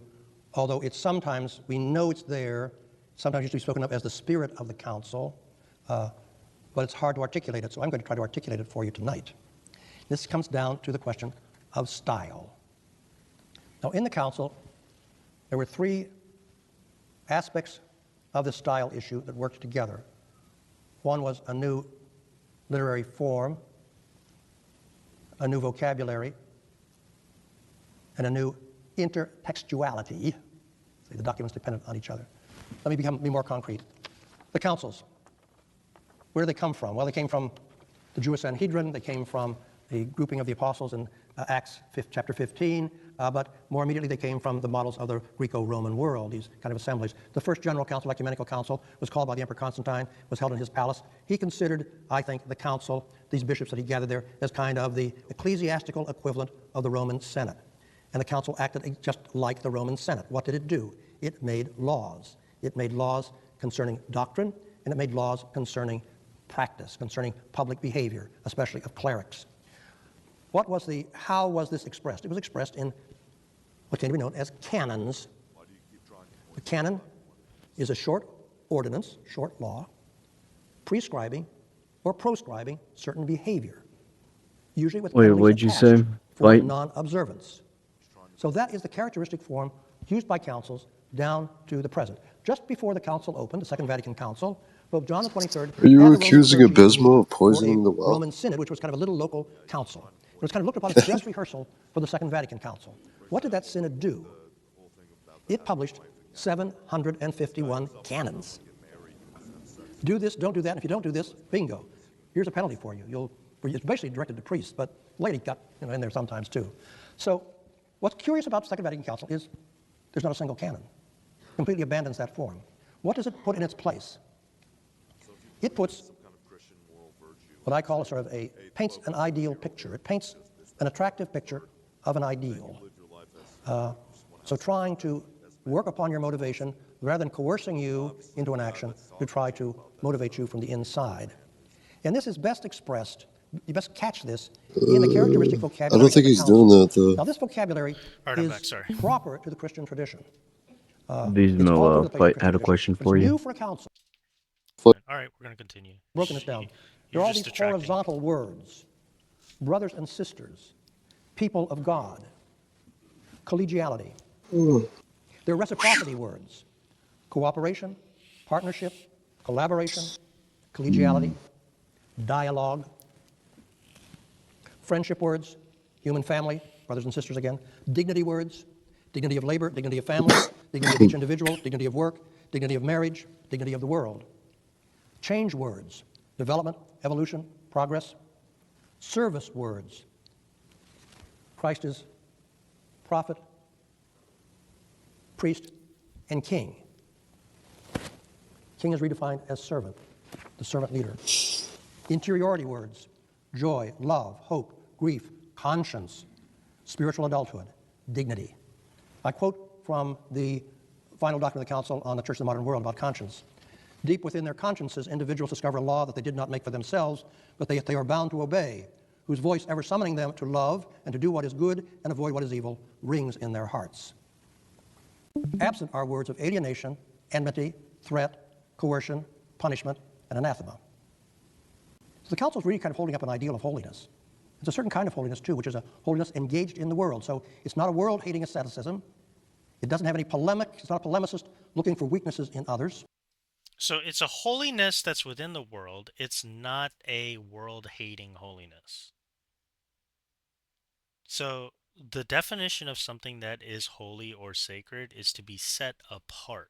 although it's sometimes, we know it's there, sometimes used to be spoken of as the spirit of the council, but it's hard to articulate it, so I'm going to try to articulate it for you tonight. This comes down to the question of style. Now, in the council, there were three aspects of the style issue that worked together. One was a new literary form, a new vocabulary, and a new intertextuality. See, the documents dependent on each other. Let me be more concrete. The councils, where do they come from? Well, they came from the Jewish Sanhedrin. They came from the grouping of the apostles in Acts chapter 15, but more immediately they came from the models of the Greco-Roman world, these kind of assemblies. The first General Council, Ecumenical Council, was called by the Emperor Constantine, was held in his palace. He considered, I think, the council, these bishops that he gathered there, as kind of the ecclesiastical equivalent of the Roman Senate. And the council acted just like the Roman Senate. What did it do? It made laws. It made laws concerning doctrine, and it made laws concerning practice, concerning public behavior, especially of clerics. How was this expressed? It was expressed in what came to be known as canons. A canon is a short ordinance, short law, prescribing or proscribing certain behavior, usually with Wait, penalties what'd you say? attached for Fight? non-observance. So that is the characteristic form used by councils down to the present. Just before the council opened, the Second Vatican Council, Pope John XXIII Are had the you Roman accusing clergy meet Abysmal of for a poisoning the well? Roman synod, which was kind of a little local council. It was kind of looked upon as a dress rehearsal for the Second Vatican Council. What did that synod do? It published 751 canons. Do this, don't do that, and if you don't do this, bingo. Here's a penalty for you. It's basically directed to priests, but lady got in there sometimes too. So what's curious about the Second Vatican Council is there's not a single canon. Completely abandons that form. What does it put in its place? It puts what I call a sort of paints an ideal picture. It paints an attractive picture of an ideal. So trying to work upon your motivation rather than coercing you into an action to try to motivate you from the inside. And this is best expressed, you best catch this, in the characteristic I don't vocabulary of think the he's doing council. that though. Now, this vocabulary All right, I'm back. is Sorry. proper to the Christian tradition. It's all over Bismo the place in the fight Christian had a tradition, question but it's for you. new for a council. All right, we're gonna continue. Broken this down. There You're are all just these distracting. horizontal words: brothers and sisters, people of God, collegiality. There are reciprocity words: cooperation, partnership, collaboration, collegiality, dialogue. Friendship words: human family, brothers and sisters again. Dignity words: dignity of labor, dignity of family, dignity of each individual, dignity of work, dignity of marriage, dignity of the world. Change words: development, evolution, progress. Service words: Christ is prophet, priest, and king. King is redefined as servant, the servant leader. Interiority words: joy, love, hope, grief, conscience, spiritual adulthood, dignity. I quote from the final doctrine of the Council on the Church of the Modern World about conscience. Deep within their consciences, individuals discover a law that they did not make for themselves, but they are bound to obey, whose voice ever summoning them to love and to do what is good and avoid what is evil rings in their hearts. Absent are words of alienation, enmity, threat, coercion, punishment, and anathema. So the Council is really kind of holding up an ideal of holiness. It's a certain kind of holiness, too, which is a holiness engaged in the world. So it's not a world-hating asceticism. It doesn't have any polemic. It's not a polemicist looking for weaknesses in others. So it's a holiness that's within the world. It's not a world-hating holiness. So the definition of something that is holy or sacred is to be set apart.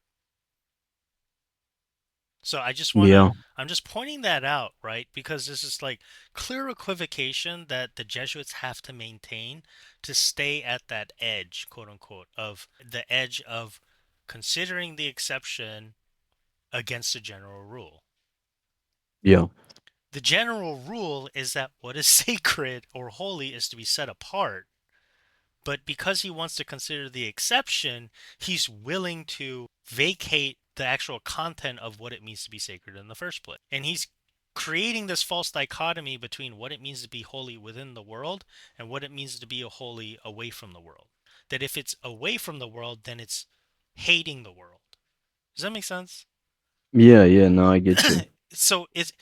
So Yeah. I'm just pointing that out, right? Because this is like clear equivocation that the Jesuits have to maintain to stay at that edge, quote unquote, of the edge of considering the exception against the general rule. Yeah. The general rule is that what is sacred or holy is to be set apart. But because he wants to consider the exception, he's willing to vacate the actual content of what it means to be sacred in the first place. And he's creating this false dichotomy between what it means to be holy within the world and what it means to be a holy away from the world. That if it's away from the world, then it's hating the world. Does that make sense? Yeah, yeah, no, I get you. So it's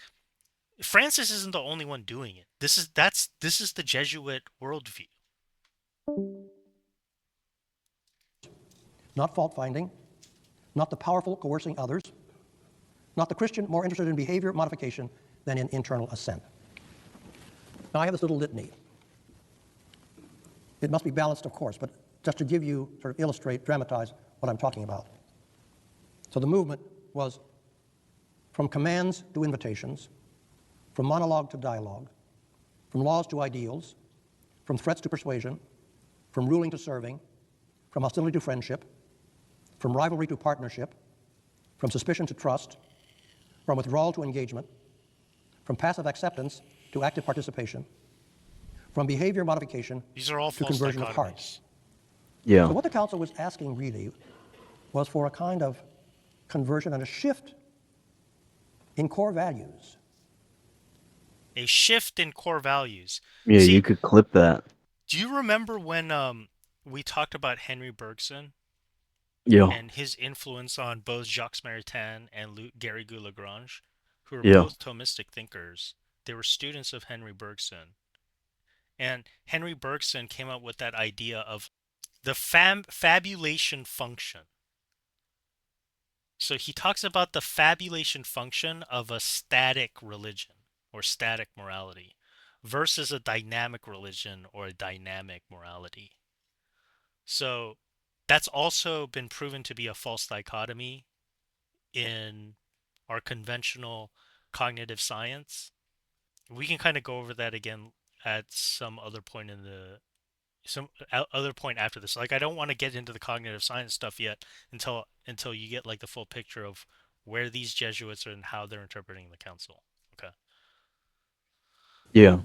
Francis isn't the only one doing it. This is the Jesuit worldview. Not fault-finding, not the powerful coercing others, not the Christian more interested in behavior modification than in internal assent. Now, I have this little litany. It must be balanced, of course, but just to give you, sort of illustrate, dramatize what I'm talking about. So the movement was from commands to invitations, from monologue to dialogue, from laws to ideals, from threats to persuasion, from ruling to serving, from hostility to friendship, from rivalry to partnership, from suspicion to trust, from withdrawal to engagement, from passive acceptance to active participation, from behavior modification These are all to false conversion of dichotomies. hearts. Yeah. So what the Council was asking really was for a kind of conversion and a shift in core values. A shift in core values. Yeah, you See, could clip that. do you remember when we talked about Henry Bergson Yeah. and his influence on both Jacques Maritain and Gary Lagrange, who were Yeah. both Thomistic thinkers? They were students of Henry Bergson. And Henry Bergson came up with that idea of the fabulation function. So he talks about the fabulation function of a static religion or static morality versus a dynamic religion or a dynamic morality. So that's also been proven to be a false dichotomy in our conventional cognitive science. We can kind of go over that again at some other point in the some other point after this. Like I don't want to get into the cognitive science stuff yet until you get like the full picture of where these Jesuits are and how they're interpreting the council. Okay. Yeah.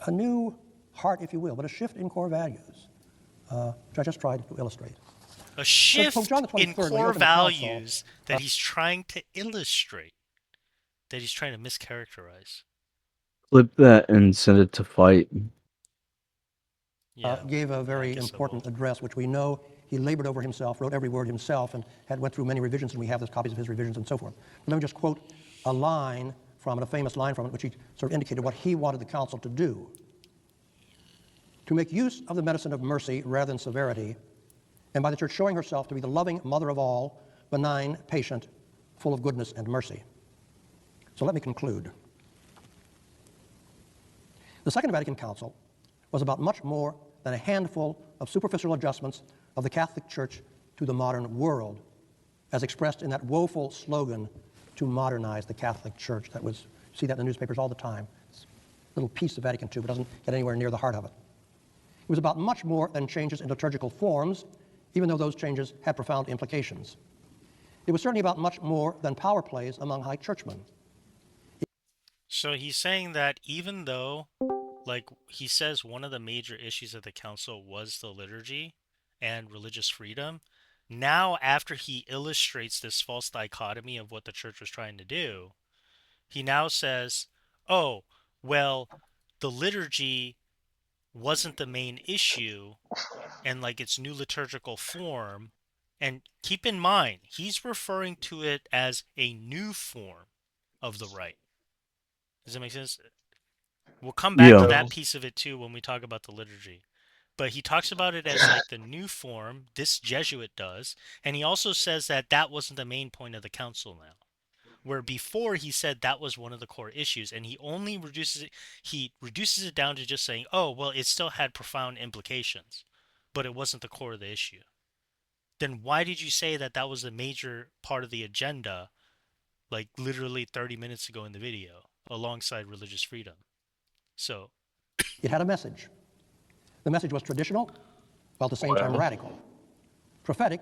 A new heart, if you will, but a shift in core values, which I just tried to illustrate. A So Pope John shift the in 23rd, when he core opened the council, values that he's trying to illustrate, that he's trying to mischaracterize. Clip that and send it to Fight. Yeah. gave a I very guess I important will. address, which we know he labored over himself, wrote every word himself, and went through many revisions, and we have those copies of his revisions and so forth. But let me just quote a line from it, a famous line from it, which he sort of indicated what he wanted the council to do. To make use of the medicine of mercy rather than severity, and by the Church showing herself to be the loving mother of all, benign, patient, full of goodness and mercy. So let me conclude. The Second Vatican Council was about much more than a handful of superficial adjustments of the Catholic Church to the modern world, as expressed in that woeful slogan, to modernize the Catholic Church. That was, you see that in the newspapers all the time. It's a little piece of Vatican II, but doesn't get anywhere near the heart of it. It was about much more than changes in liturgical forms, even though those changes had profound implications. It was certainly about much more than power plays among high churchmen. So he's saying that even though, like, he says one of the major issues of the council was the liturgy and religious freedom, now after he illustrates this false dichotomy of what the church was trying to do, he now says, oh, well, the liturgy wasn't the main issue and like its new liturgical form. And keep in mind, he's referring to it as a new form of the rite. Does that make sense? We'll come back to Yeah. that piece of it too when we talk about the liturgy. But he talks about it as like the new form, this Jesuit does, and he also says that that wasn't the main point of the council now. Where before he said that was one of the core issues, and he reduces it down to just saying, oh, well, it still had profound implications, but it wasn't the core of the issue. Then why did you say that that was a major part of the agenda, like literally 30 minutes ago in the video, alongside religious freedom? So, It had a message. The message was traditional, while at the same time Wow, radical. Prophetic,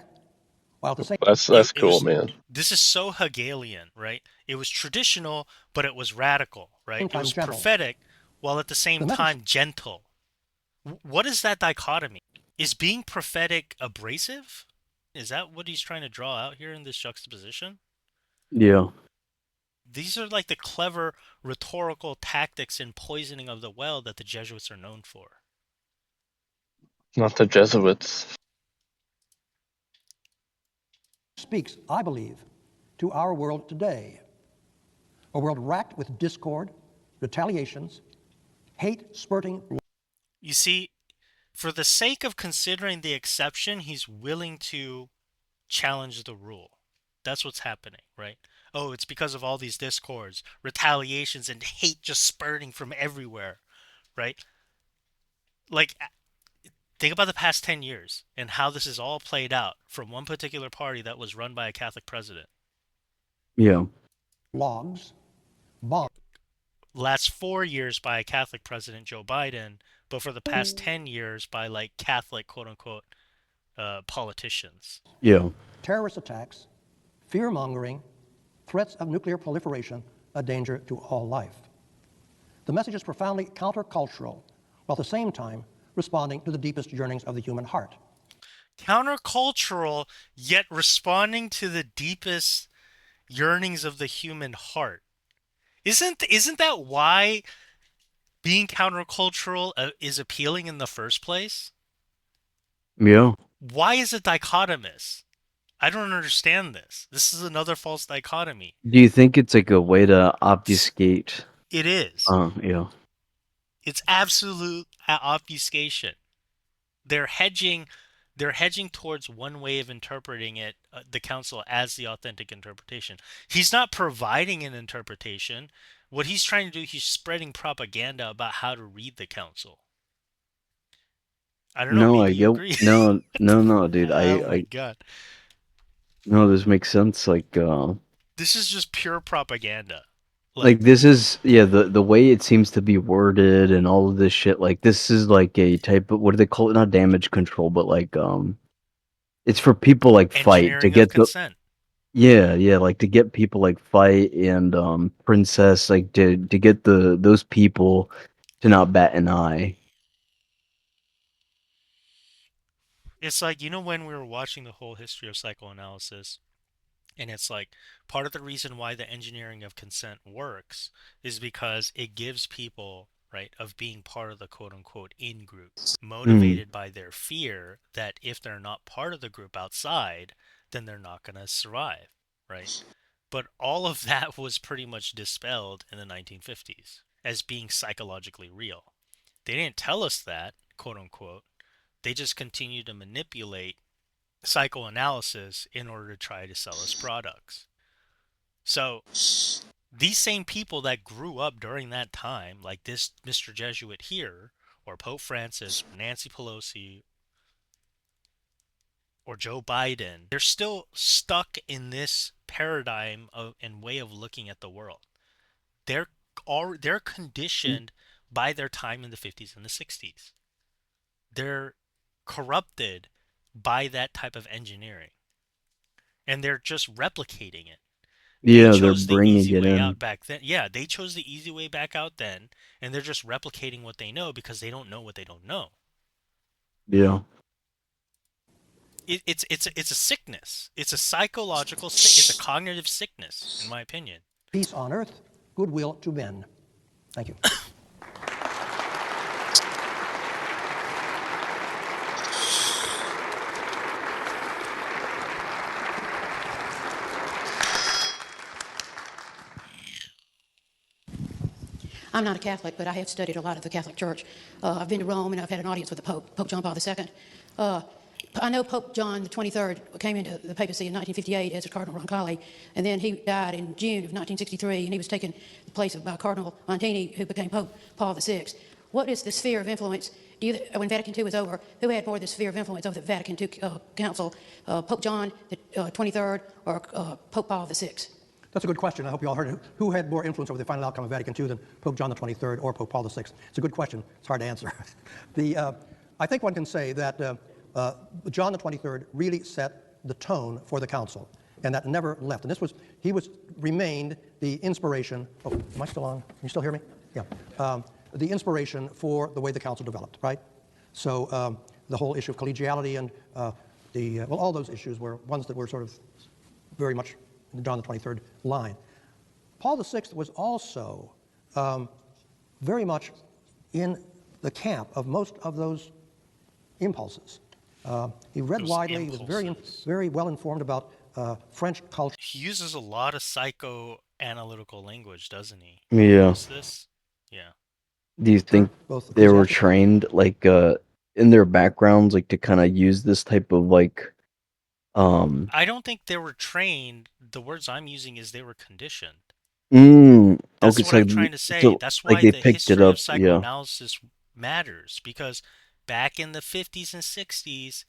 while at the same that's it cool, was, man. this is so Hegelian, right? It was traditional, but it was radical, right? It time was gentle. prophetic, while at the same The message time gentle. What is that dichotomy? Is being prophetic abrasive? Is that what he's trying to draw out here in this juxtaposition? Yeah. These are like the clever rhetorical tactics in poisoning of the well that the Jesuits are known for. Not the Jesuits. speaks, I believe, to our world today. A world racked with discord, retaliations, hate spurting. You see, for the sake of considering the exception, he's willing to challenge the rule. That's what's happening, right? Oh, it's because of all these discords, retaliations, and hate just spurting from everywhere, right? Like, think about the past 10 years and how this is all played out from one particular party that was run by a Catholic president. Yeah. Logs, bombs. Last 4 years by a Catholic president, Joe Biden, but for the past 10 years by like Catholic, quote unquote, politicians. Yeah. Terrorist attacks, fear mongering, threats of nuclear proliferation, a danger to all life. The message is profoundly countercultural, while at the same time responding to the deepest yearnings of the human heart. Countercultural, yet responding to the deepest yearnings of the human heart. Isn't that why being countercultural is appealing in the first place? Yeah. Why is it dichotomous? I don't understand this. This is another false dichotomy. Do you think it's like a way to obfuscate? It is. Yeah. It's absolute obfuscation. They're hedging they're hedging towards one way of interpreting it, the council, as the authentic interpretation. He's not providing an interpretation. What he's trying to do, he's spreading propaganda about how to read the council. I don't know, No, I maybe you get. agree. No, dude. Oh my god. No, this makes sense. This is just pure propaganda. Like Like, this is the way it seems to be worded and all of this shit. Like this is like a type of, what do they call it? Not damage control, but like it's for people like Fight to engineering of get the consent. Yeah, yeah, like to get people like Fight and Princess, like to get those people to not bat an eye. It's like, when we were watching the whole history of psychoanalysis, and it's like part of the reason why the engineering of consent works is because it gives people, right, of being part of the quote unquote in group, Mm. motivated by their fear that if they're not part of the group outside, then they're not going to survive, right? But all of that was pretty much dispelled in the 1950s as being psychologically real. They didn't tell us that, quote unquote. They just continued to manipulate psychoanalysis in order to try to sell us products. So these same people that grew up during that time, like this Mr. Jesuit here, or Pope Francis, or Nancy Pelosi, or Joe Biden, they're still stuck in this paradigm of and way of looking at the world. They're they're conditioned by their time in the 50s and the 60s. They're corrupted by that type of engineering, and they're just replicating it. They Yeah, they're chose the bringing easy it way in. out back then. Yeah, they chose the easy way back out then, and they're just replicating what they know because they don't know what they don't know. Yeah. It's a sickness. It's a psychological sick. It's a cognitive sickness, in my opinion. Peace on earth, goodwill to men. Thank you. I'm not a Catholic, but I have studied a lot of the Catholic Church. I've been to Rome, and I've had an audience with the Pope, Pope John Paul II. Uh, I know Pope John the 23rd came into the papacy in 1958 as a Cardinal Roncalli, and then he died in June of 1963, and he was taken the place of by Cardinal Montini, who became Pope Paul VI. What is the sphere of influence? When Vatican II was over, who had more of the sphere of influence over the Vatican II Council, Pope John the 23rd or Pope Paul VI? That's a good question. I hope you all heard it. Who had more influence over the final outcome of Vatican II than Pope John the 23rd or Pope Paul the VI? It's a good question. It's hard to answer. I think one can say that John the 23rd really set the tone for the council, and that never left. And he remained the inspiration. Oh, am I still on? Can you still hear me? Yeah. The inspiration for the way the council developed, right? So the whole issue of collegiality and all those issues were ones that were sort of very much in the John the 23rd line. Paul VI was also very much in the camp of most of those impulses. He read Those widely. He was impulses. very well informed about French culture. He uses a lot of psychoanalytical language, doesn't he? You Yeah. notice this? Yeah. Do you think Both they were ecclesiastic. trained like in their backgrounds like to kind of use this type of like um I don't think they were trained. The words I'm using is they were conditioned. okay That's what so I'm trying to say. so That's like why they the picked it history of up, yeah. psychoanalysis matters because back in the 50s and 60s,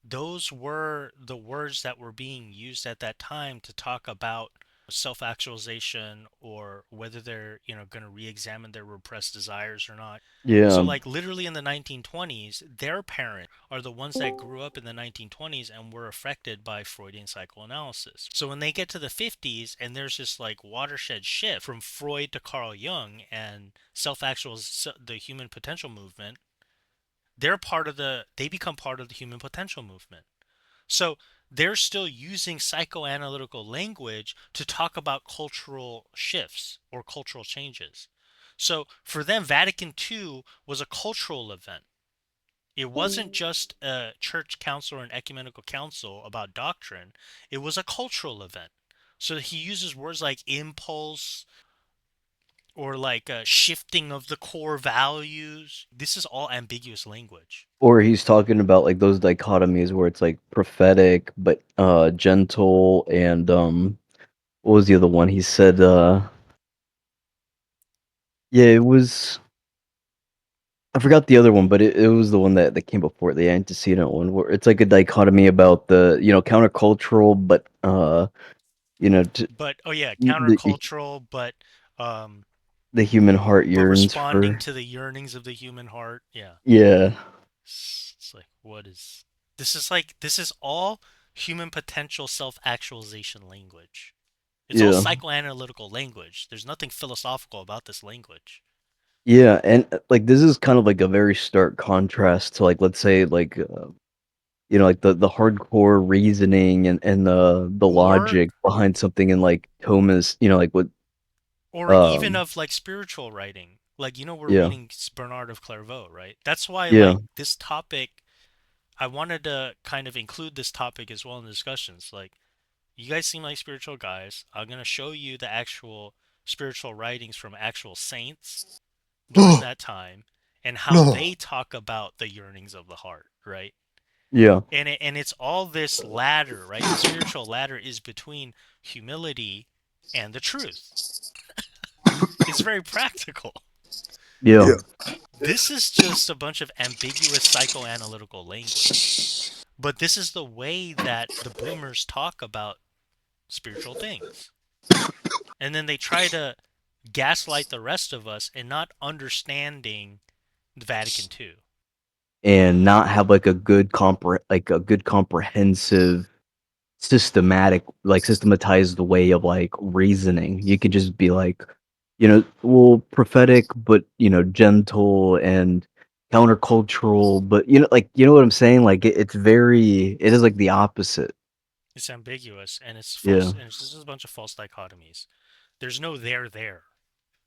those were the words that were being used at that time to talk about self-actualization or whether they're, going to re-examine their repressed desires or not. So Yeah. like literally in the 1920s, their parents are the ones that grew up in the 1920s and were affected by Freudian psychoanalysis. So when they get to the 50s and there's this like watershed shift from Freud to Carl Jung and self-actual the human potential movement, they become part of the human potential movement. So they're still using psychoanalytical language to talk about cultural shifts or cultural changes. So for them, Vatican II was a cultural event. It wasn't just a church council or an ecumenical council about doctrine, it was a cultural event. So he uses words like impulse or like a shifting of the core values. This is all ambiguous language. Or he's talking about like those dichotomies where it's like prophetic but gentle and what was the other one? He said yeah, it was I forgot the other one, but it was the one that came before the antecedent one where it's like a dichotomy about the, countercultural but to, But oh yeah, the countercultural, but um, the human heart yearns responding for. to the yearnings of the human heart. Yeah. Yeah. It's like, what is this? Is like, this is all human potential self-actualization language. It's all Yeah. psychoanalytical language. There's nothing philosophical about this language. Yeah, and like this is kind of like a very stark contrast to like let's say like like the hardcore reasoning and the Or logic behind something in like Thomas, like what even um of like spiritual writing. Like, we're yeah. reading Bernard of Clairvaux, right? That's why Yeah. like this topic, I wanted to kind of include this topic as well in the discussions. Like, you guys seem like spiritual guys. I'm going to show you the actual spiritual writings from actual saints during Oh that time and how no! they talk about the yearnings of the heart, right? Yeah. And it's all this ladder, right? The spiritual ladder is between humility and the truth. It's very practical. Yeah. Yeah, This is just a bunch of ambiguous psychoanalytical language. But this is the way that the boomers talk about spiritual things. And then they try to gaslight the rest of us in not understanding the Vatican II. And not have like a good comprehensive systematized way of like reasoning. You could just be like, well, prophetic, but gentle and countercultural, but like what I'm saying? Like it is like the opposite. It's ambiguous and it's false, Yeah. and it's just a bunch of false dichotomies. There's no there.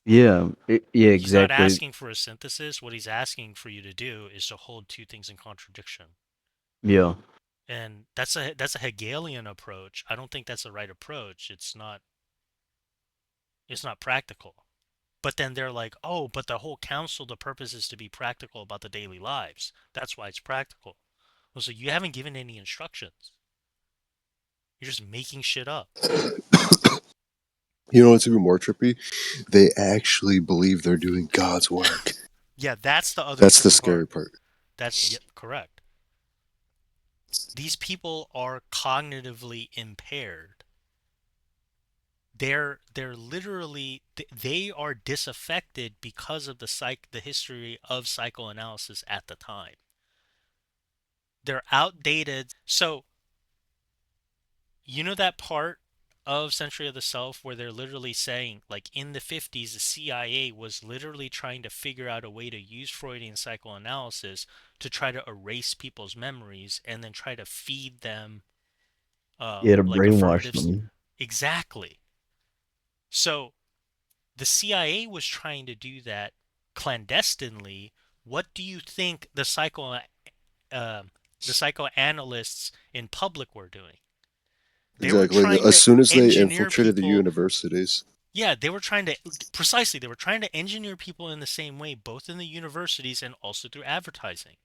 Yeah. Yeah, He's not exactly. asking for a synthesis. What he's asking for you to do is to hold two things in contradiction. Yeah. And that's a Hegelian approach. I don't think that's the right approach. It's not practical. But then they're like, oh, but the whole council, the purpose is to be practical about the daily lives. That's why it's practical. Well, so you haven't given any instructions. You're just making shit up. you know what's even more trippy? They actually believe they're doing God's work. Yeah, that's the other That's the trippy scary part. part. That's correct. These people are cognitively impaired. They're literally they are disaffected because of the history of psychoanalysis at the time. They're outdated. So that part of Century of the Self where they're literally saying, like, in the 50s, the CIA was literally trying to figure out a way to use Freudian psychoanalysis to try to erase people's memories and then try to feed them Yeah, to like brainwash affirmatives. them. Exactly. So the CIA was trying to do that clandestinely. What do you think uh, the psychoanalysts in public were doing? They were Exactly. trying As to soon as they engineer infiltrated the people. universities, Yeah, they were trying to precisely. They were trying to engineer people in the same way, both in the universities and also through advertising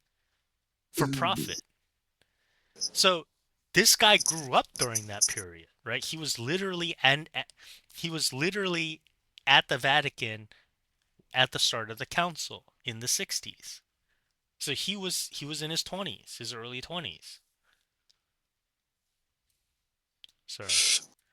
for profit. So this guy grew up during that period, right? He was literally at the Vatican at the start of the council in the 60s. So he was in his 20s, his early 20s. Sorry.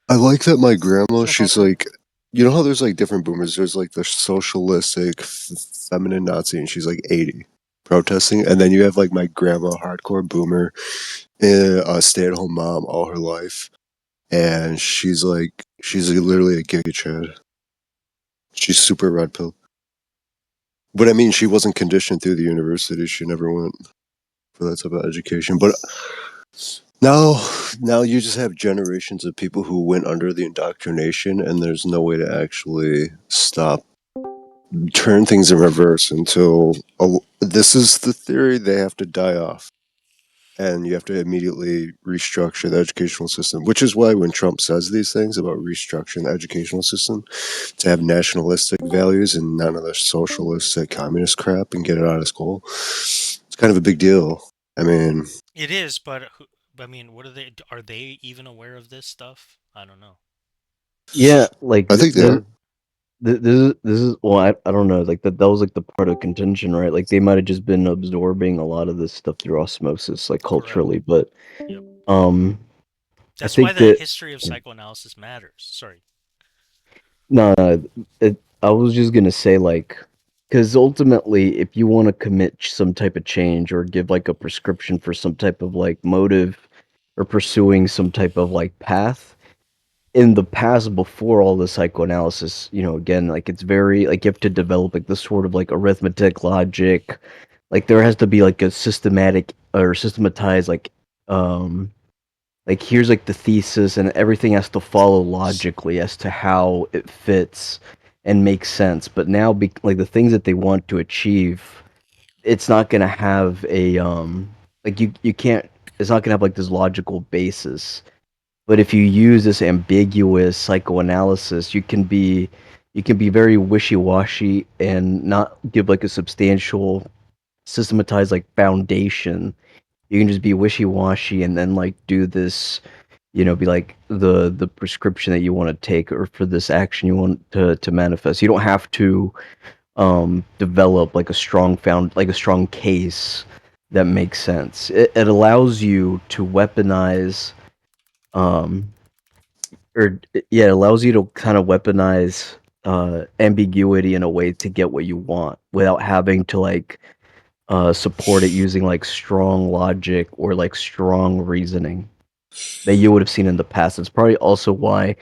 I like that my grandma, Personal she's culture. like, you know how there's like different boomers? There's like the socialistic, feminine Nazi, and she's like 80 protesting. And then you have like my grandma, hardcore boomer, a stay at home mom all her life. And she's literally a giga chad. She's super red pill. But I mean, she wasn't conditioned through the university. She never went for that type of education. But now, now you just have generations of people who went under the indoctrination, and there's no way to actually turn things in reverse until this is the theory they have to die off. And you have to immediately restructure the educational system, which is why when Trump says these things about restructuring the educational system to have nationalistic values and none of the socialistic communist crap and get it out of school, it's kind of a big deal. I mean, It is, but I mean, what are they even aware of this stuff? I don't know. Yeah, like I think they are. this is well, I don't know, like that was like the part of contention, right? Like they might have just been absorbing a lot of this stuff through osmosis, like Correct. culturally, but Yep. um I That's why think the that history of psychoanalysis matters. Sorry. no, I was just gonna say like because ultimately, if you want to commit some type of change or give like a prescription for some type of like motive or pursuing some type of like path. In the past, before all the psychoanalysis, again, like it's very like you have to develop like this sort of like arithmetic logic. Like there has to be like a systematic or systematized like here's like the thesis, and everything has to follow logically as to how it fits and makes sense. But now, like the things that they want to achieve, it's not gonna have a like you can't. It's not gonna have like this logical basis. But if you use this ambiguous psychoanalysis, you can be very wishy-washy and not give like a substantial systematized like foundation. You can just be wishy-washy and then like do this, be like the prescription that you want to take, or for this action you want to manifest. You don't have to develop like a strong case that makes sense. It allows you to weaponize um yeah, it allows you to kind of weaponize ambiguity in a way to get what you want without having to like support it using like strong logic or like strong reasoning that you would have seen in the past. It's probably also why,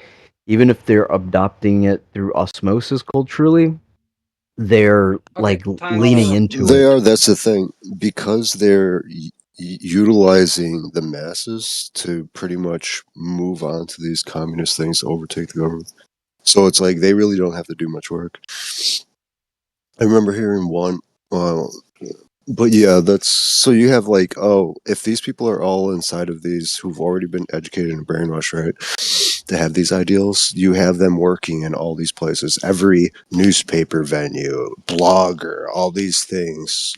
even if they're adopting it through osmosis culturally, they're Okay, like time out. leaning into They it. are. That's the thing, because they're utilizing the masses to pretty much move on to these communist things to overtake the government. So it's like they really don't have to do much work. I remember hearing one. Well, but yeah, that's so you have like, oh, if these people are all inside of these who've already been educated and brainwashed, right, to have these ideals, you have them working in all these places, every newspaper venue, blogger, all these things,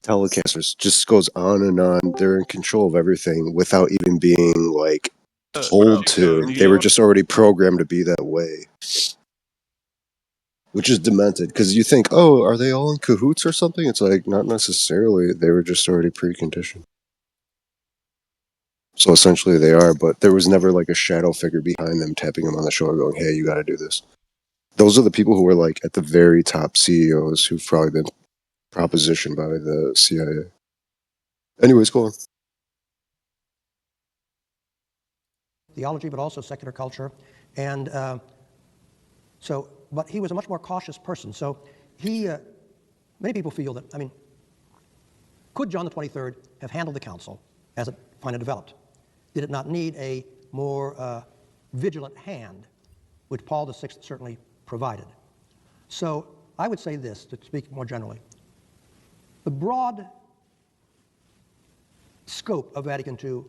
telecasters, just goes on and on. They're in control of everything without even being like told Bro, to. do They you were know? just already programmed to be that way, which is demented, because you think, oh, are they all in cahoots or something? It's like, not necessarily. They were just already preconditioned. So essentially they are, but there was never like a shadow figure behind them tapping them on the shoulder going, hey, you got to do this. Those are the people who were like at the very top CEOs who've probably been propositioned by the CIA. Anyways, go on. Theology, but also secular culture. And but he was a much more cautious person. So many people feel that, I mean, could John the 23rd have handled the council as it finally developed? Did it not need a more vigilant hand, which Paul VI certainly provided? So I would say this, to speak more generally. The broad scope of Vatican II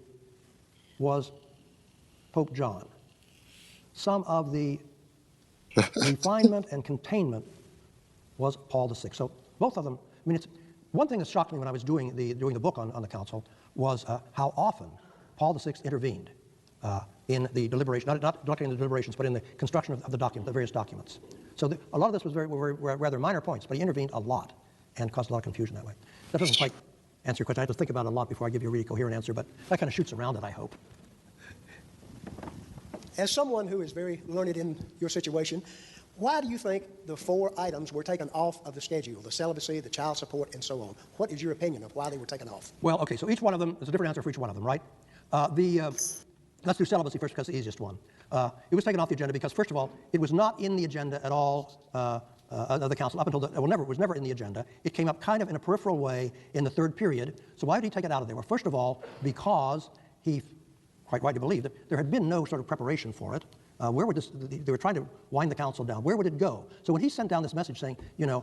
was Pope John. Some of the refinement and containment was Paul VI. So both of them, I mean, it's one thing that shocked me when I was doing the book on the council was how often Paul VI intervened in the deliberation, not in the deliberations, but in the construction of the various documents. So a lot of this was were rather minor points, but he intervened a lot and caused a lot of confusion that way. That doesn't quite answer your question. I have to think about it a lot before I give you a really coherent answer, but that kind of shoots around it, I hope. As someone who is very learned in your situation, why do you think the 4 items were taken off of the schedule, the celibacy, the child support, and so on? What is your opinion of why they were taken off? Well, okay, so each one of them, there's a different answer for each one of them, right? Let's do celibacy first because it's the easiest one. It was taken off the agenda because, first of all, it was not in the agenda at all of the council up until it was never in the agenda. It came up kind of in a peripheral way in the 3rd period. So why did he take it out of there? Well, first of all, because he quite rightly believed that there had been no sort of preparation for it. Where would they were trying to wind the council down. Where would it go? So when he sent down this message saying, you're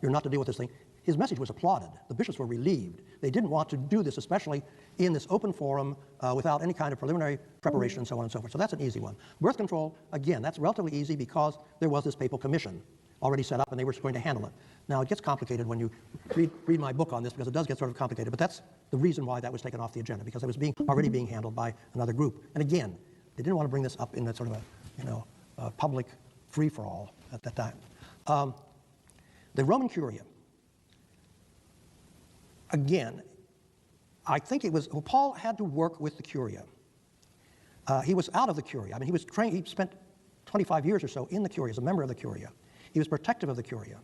not to deal with this thing, his message was applauded. The bishops were relieved. They didn't want to do this, especially in this open forum without any kind of preliminary preparation and so on and so forth. So that's an easy one. Birth control, again, that's relatively easy because there was this papal commission already set up and they were going to handle it. Now it gets complicated when you read my book on this because it does get sort of complicated, but that's the reason why that was taken off the agenda, because it was already being handled by another group. And again, they didn't want to bring this up in that sort of a public free-for-all at that time. The Roman Curia, again, I think it was, well, Paul had to work with the Curia. He was out of the Curia. I mean, he was trained, he spent 25 years or so in the Curia as a member of the Curia. He was protective of the Curia.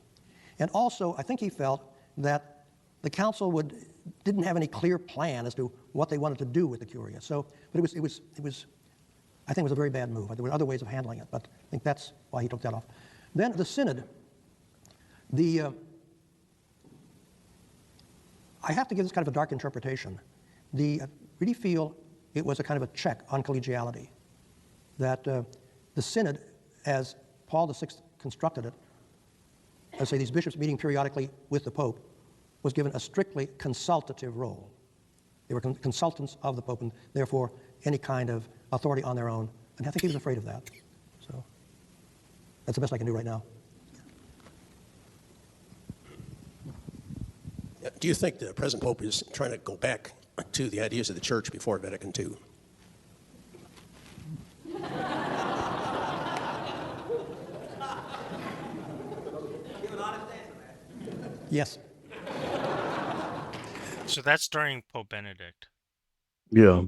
And also, I think he felt that the council would didn't have any clear plan as to what they wanted to do with the Curia. So, but I think it was a very bad move. There were other ways of handling it, but I think that's why he took that off. Then the Synod, the I have to give this kind of a dark interpretation. I really feel it was a kind of a check on collegiality, that the Synod, as Paul VI constructed it, let's say these bishops meeting periodically with the Pope, was given a strictly consultative role. They were consultants of the Pope, and therefore any kind of authority on their own. And I think he was afraid of that. So that's the best I can do right now. Do you think the present Pope is trying to go back to the ideas of the Church before Vatican II? Yes. So that's during Pope Benedict. Yeah.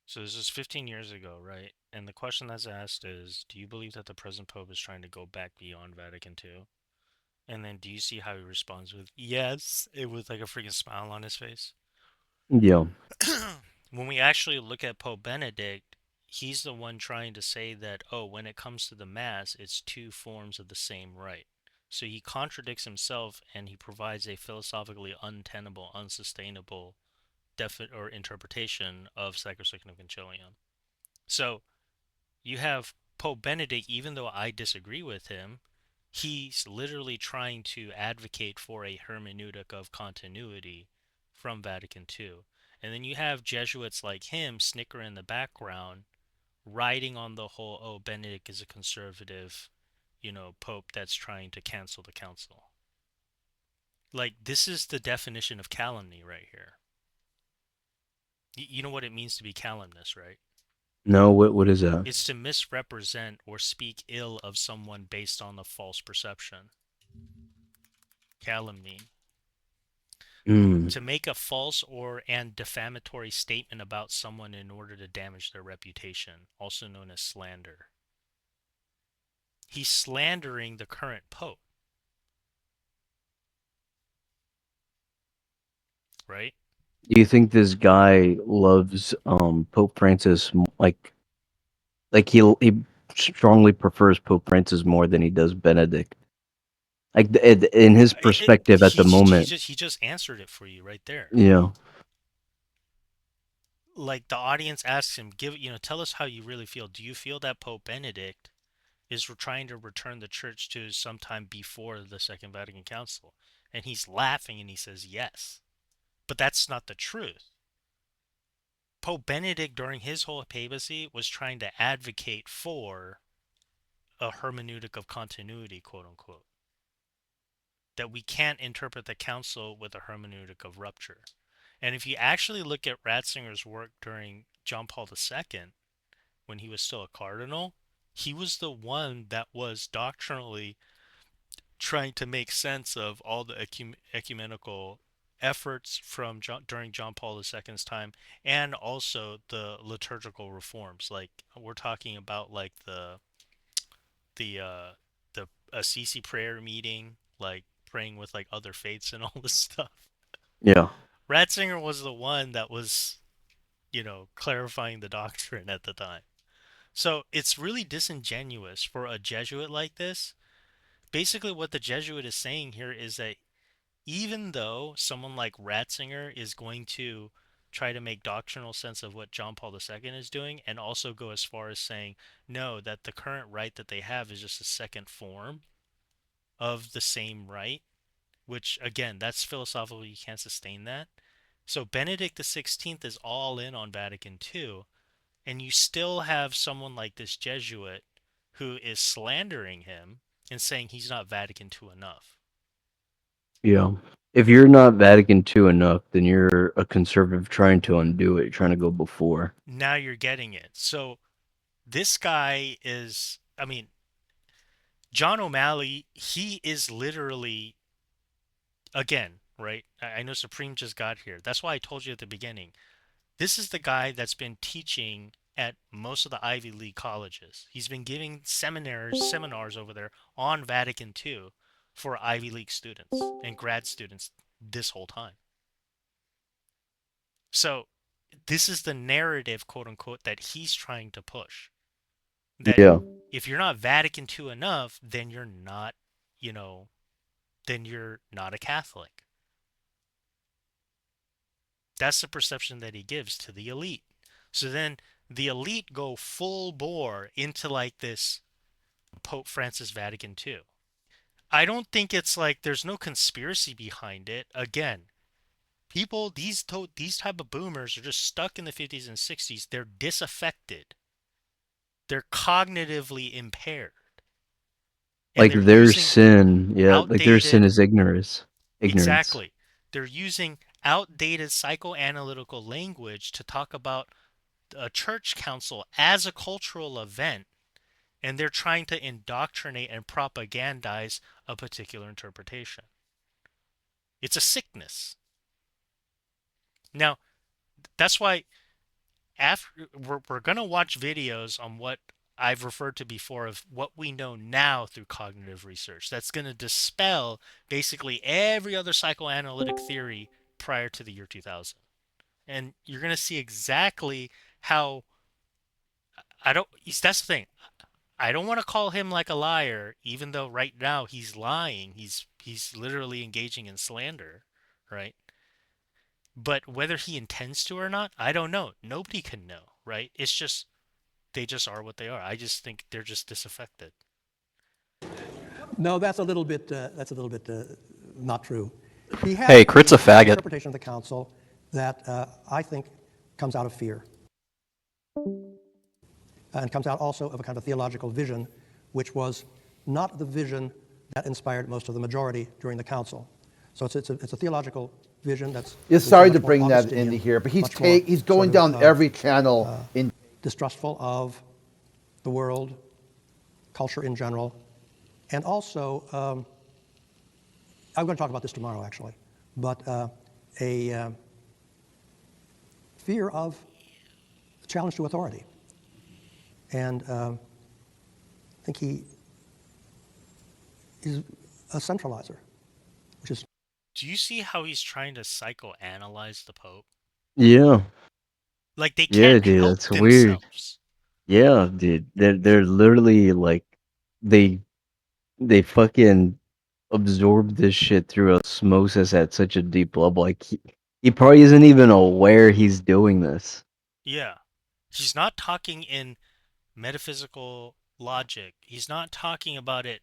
So this is 15 years ago, right? And the question that's asked is, do you believe that the present Pope is trying to go back beyond Vatican II? And then do you see how he responds with, yes, it was like a freaking smile on his face? Yeah. When we actually look at Pope Benedict, he's the one trying to say that, oh, when it comes to the Mass, it's two forms of the same rite. So he contradicts himself and he provides a philosophically untenable, unsustainable or interpretation of Sacrosanctum Concilium. So you have Pope Benedict, even though I disagree with him, he's literally trying to advocate for a hermeneutic of continuity from Vatican II. And then you have Jesuits like him snicker in the background, riding on the whole, oh, Benedict is a conservative, pope that's trying to cancel the council. Like, this is the definition of calumny right here. You know what it means to be calumnious, right? No, what is that? It's to misrepresent or speak ill of someone based on a false perception. Calumny. Mm. To make a false and defamatory statement about someone in order to damage their reputation, also known as slander. He's slandering the current pope, right? Do you think this guy loves Pope Francis he strongly prefers Pope Francis more than he does Benedict? Like in his perspective at the moment. He just answered it for you right there. Yeah. Like, the audience asks him, tell us how you really feel. Do you feel that Pope Benedict is trying to return the church to sometime before the Second Vatican Council? And he's laughing and he says yes. But that's not the truth. Pope Benedict, during his whole papacy, was trying to advocate for a hermeneutic of continuity, quote unquote. That we can't interpret the council with a hermeneutic of rupture. And if you actually look at Ratzinger's work during John Paul II, when he was still a cardinal, he was the one that was doctrinally trying to make sense of all the ecumenical efforts from during John Paul II's time, and also the liturgical reforms. Like, we're talking about like the Assisi prayer meeting, like praying with like other faiths and all this stuff. Yeah. Ratzinger was the one that was, clarifying the doctrine at the time. So it's really disingenuous for a Jesuit like this. Basically, what the Jesuit is saying here is that even though someone like Ratzinger is going to try to make doctrinal sense of what John Paul II is doing, and also go as far as saying, no, that the current rite that they have is just a second form of the same rite, which, again, that's philosophically, you can't sustain that. So Benedict XVI is all in on Vatican II, and you still have someone like this Jesuit who is slandering him and saying he's not Vatican II enough. Yeah. If you're not Vatican II enough, then you're a conservative trying to undo it, trying to go before. Now you're getting it. So this guy is, John O'Malley, he is literally, again, right? I know Supreme just got here. That's why I told you at the beginning. This is the guy that's been teaching at most of the Ivy League colleges. He's been giving seminars over there on Vatican II for Ivy League students and grad students this whole time. So this is the narrative, quote unquote, that he's trying to push. That Yeah. if you're not Vatican II enough, then you're not, then you're not a Catholic. That's the perception that he gives to the elite. So then the elite go full bore into like this Pope Francis Vatican II. I don't think it's like there's no conspiracy behind it. Again, people, these type of boomers are just stuck in the 50s and 60s. They're disaffected. They're cognitively impaired, and Like they're their using sin, yeah, like their sin outdated. is ignorance. Ignorance. Exactly. They're using outdated psychoanalytical language to talk about a church council as a cultural event, and they're trying to indoctrinate and propagandize a particular interpretation. It's a sickness. Now, that's why after we're going to watch videos on what I've referred to before of what we know now through cognitive research. That's going to dispel basically every other psychoanalytic theory prior to the year 2000. And you're going to see exactly how I don't that's the thing. I don't want to call him like a liar even though right now he's lying. He's literally engaging in slander, right? But whether he intends to or not, I don't know. Nobody can know, right? It's just they just are what they are. I just think they're just disaffected. No, that's a little bit not true. He Hey, has Crit's a an faggot. interpretation of the council that I think comes out of fear and comes out also of a kind of theological vision, which was not the vision that inspired most of the majority during the council. So it's a theological vision that's Sorry to much more bring that into Augustinian, here, but he's much more he's sort going of down every channel in. distrustful of the world, culture in general, and also, I'm going to talk about this tomorrow actually, but a fear of challenge to authority. And I think he is a centralizer, which is Do you see how he's trying to psychoanalyze the Pope? Yeah. Like they Yeah, can't dude, help that's weird. themselves. Yeah, dude. They're literally like they they fucking absorb this shit through osmosis at such a deep level. Like he probably isn't even aware he's doing this. Yeah. He's not talking in metaphysical logic. He's not talking about it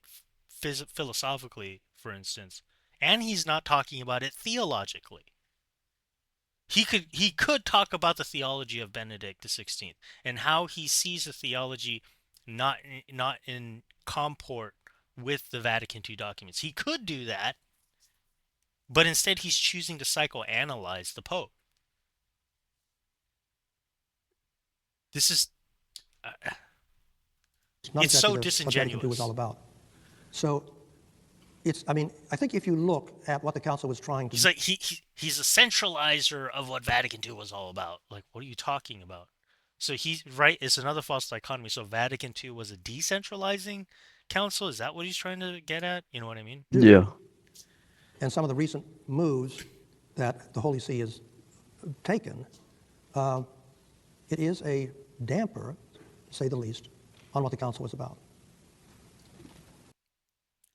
philosophically, for instance, and he's not talking about it theologically. He could talk about the theology of Benedict XVI and how he sees the theology not in comport with the Vatican II documents. He could do that, but instead he's choosing to psychoanalyze the Pope. This is not it's exactly so what Vatican II was all disingenuous. about. So I think if you look at what the council was trying to He's do, like he's a centralizer of what Vatican II was all about. Like, what are you talking about? So he's right. It's another false dichotomy. So Vatican II was a decentralizing council. Is that what he's trying to get at? You know what I mean? Yeah. and some of the recent moves that the Holy See has taken, it is a damper, to say the least, on what the council was about.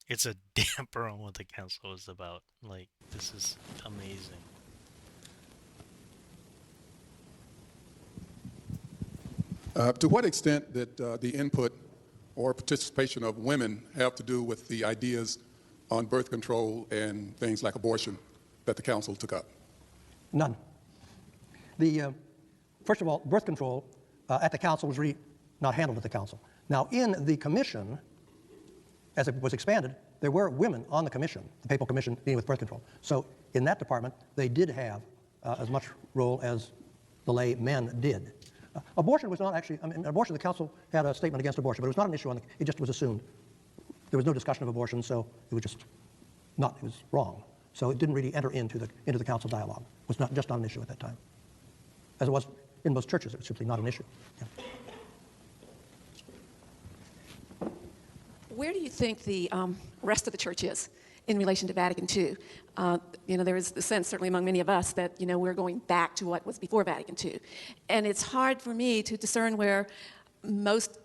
It's a damper on what the council is about. Like, this is amazing. To what extent did the input or participation of women have to do with the ideas on birth control and things like abortion that the council took up? None. First of all, birth control at the council was really not handled at the council. Now, in the commission, as it was expanded, there were women on the commission, the papal commission dealing with birth control. So in that department, they did have as much role as the lay men did. Abortion was not actually, abortion, the council had a statement against abortion, but it was not an issue it just was assumed. There was no discussion of abortion, so it was just not, it was wrong. So it didn't really enter into the council dialogue. It was just not an issue at that time. As it was in most churches, it was simply not an issue. Yeah. Where do you think the rest of the church is in relation to Vatican II. There is the sense, certainly among many of us, that, we're going back to what was before Vatican II. And it's hard for me to discern where most,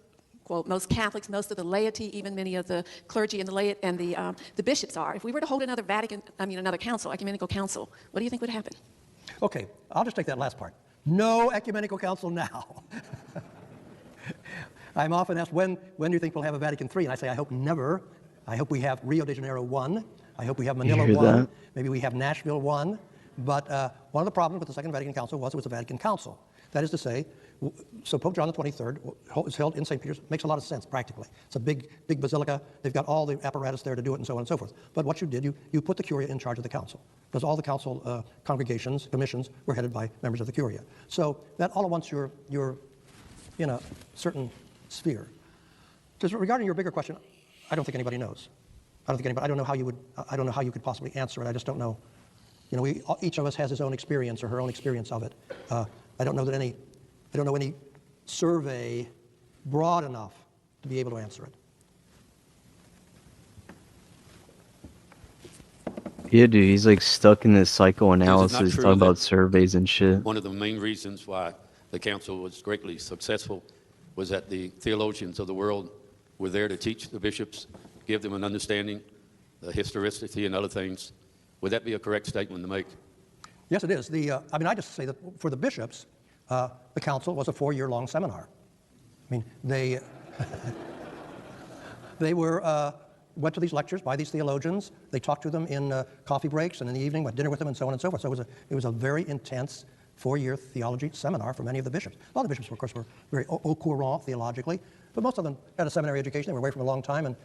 quote, most Catholics, most of the laity, even many of the clergy and the bishops are. If we were to hold another ecumenical council, what do you think would happen? Okay, I'll just take that last part. No ecumenical council now. I'm often asked, when do you think we'll have a Vatican III? And I say, I hope never. I hope we have Rio de Janeiro 1. I hope we have Manila 1. Maybe we have Nashville 1. But one of the problems with the Second Vatican Council was it was a Vatican Council. That is to say, so Pope John the 23rd is held in St. Peter's. Makes a lot of sense practically. It's a big basilica. They've got all the apparatus there to do it and so on and so forth. But what you did, you put the Curia in charge of the council, because all the council congregations, commissions, were headed by members of the Curia. So that all at once you're in a certain sphere. Just regarding your bigger question, I don't think anybody knows. I don't know how you could possibly answer it. I just don't know. Each of us has his own experience or her own experience of it. I don't know any survey broad enough to be able to answer it. Yeah, dude, he's like stuck in this psychoanalysis, talking about surveys and shit. One of the main reasons why the council was greatly successful was that the theologians of the world were there to teach the bishops, give them an understanding, the historicity and other things. Would that be a correct statement to make? Yes, it is. I just say that for the bishops, the council was a 4-year-long seminar. I mean, they went to these lectures by these theologians. They talked to them in coffee breaks and in the evening, went dinner with them, and so on and so forth. So it was a very intense 4-year theology seminar for many of the bishops. A lot of the bishops, of course, were very au courant theologically, but most of them had a seminary education. They were away from a long time, and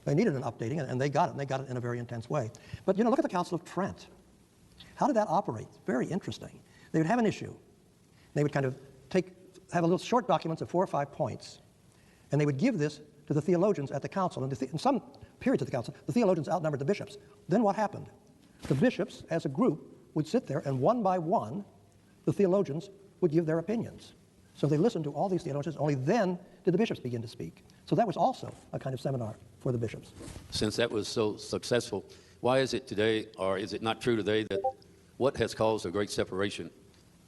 they needed an updating, and they got it, and they got it in a very intense way. But, look at the Council of Trent. How did that operate? Very interesting. They would have an issue. They would kind of have a little short documents of 4 or 5 points, and they would give this to the theologians at the council. And in some periods of the council, the theologians outnumbered the bishops. Then what happened? The bishops, as a group, would sit there, and one by one, the theologians would give their opinions. So they listened to all these theologians. Only then did the bishops begin to speak. So that was also a kind of seminar for the bishops. Since that was so successful, why is it today, or is it not true today, that what has caused a great separation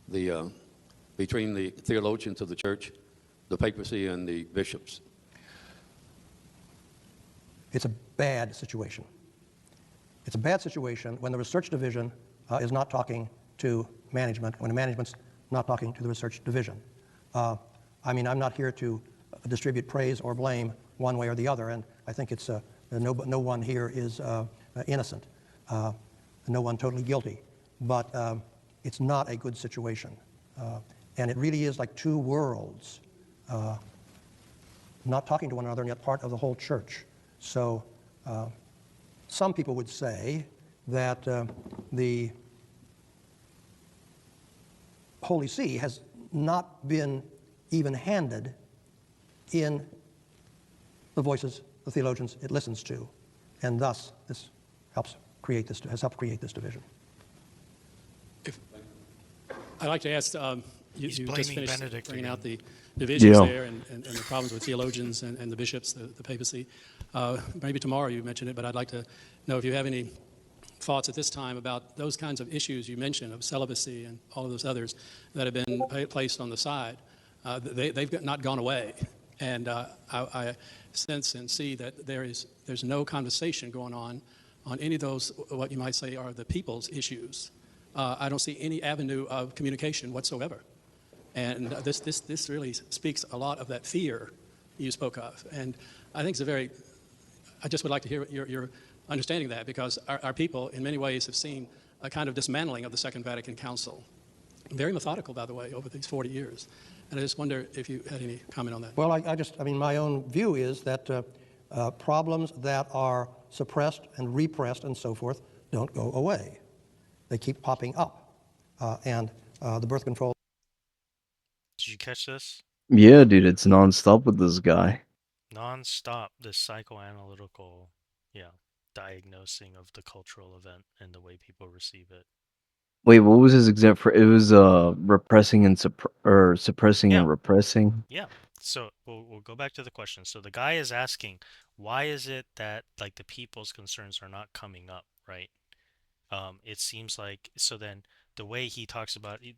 between the theologians of the church, the papacy, and the bishops? It's a bad situation. It's a bad situation when the research division is not talking to management, when the management's not talking to the research division. I'm not here to distribute praise or blame one way or the other, and I think it's no one here is innocent, no one totally guilty, but it's not a good situation. And it really is like two worlds, not talking to one another and yet part of the whole church. So some people would say that the Holy See has not been even-handed in the voices the theologians it listens to, and thus this has helped create this division. I'd like to ask, you just finished bringing out the divisions there and the problems with theologians and the bishops, the papacy. Maybe tomorrow you mentioned it, but I'd like to know if you have any thoughts at this time about those kinds of issues you mentioned of celibacy and all of those others that have been placed on the side. They've not gone away, and I sense and see that there's no conversation going on any of those, what you might say are the people's issues. I don't see any avenue of communication whatsoever. And this really speaks a lot of that fear you spoke of. And I think I just would like to hear your understanding of that, because our people in many ways have seen a kind of dismantling of the Second Vatican Council. Very methodical, by the way, over these 40 years. And I just wonder if you had any comment on that. Well, my own view is that problems that are suppressed and repressed and so forth don't go away. They keep popping up. And the birth control. Did you catch this? Yeah, dude, it's nonstop with this guy. Non-stop, this psychoanalytical, diagnosing of the cultural event and the way people receive it. Wait, what was his example for? It was repressing and suppressing Yeah, and repressing. yeah. So we'll go back to the question. So the guy is asking, why is it that like the people's concerns are not coming up, right? It seems like so then the way he talks about it,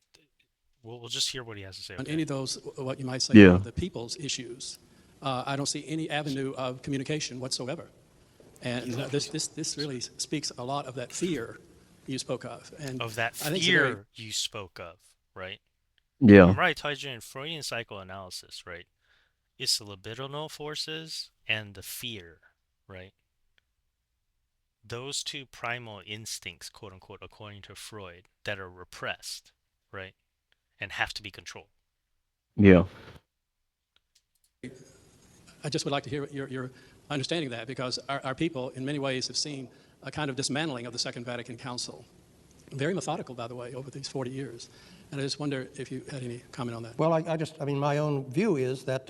we'll just hear what he has to say, On okay? any of those, what you might say Yeah. are the people's issues, I don't see any avenue of communication whatsoever. And this really speaks a lot of that fear you spoke of. And Of that I think it's a very fear you spoke of, right? Yeah. Remember I told you in Freudian psychoanalysis, right? It's the libidinal forces and the fear, right? Those two primal instincts, quote unquote, according to Freud, that are repressed, right? And have to be controlled. Yeah. I just would like to hear your understanding of that, because our people, in many ways, have seen a kind of dismantling of the Second Vatican Council. Very methodical, by the way, over these 40 years. And I just wonder if you had any comment on that. Well, I mean, my own view is that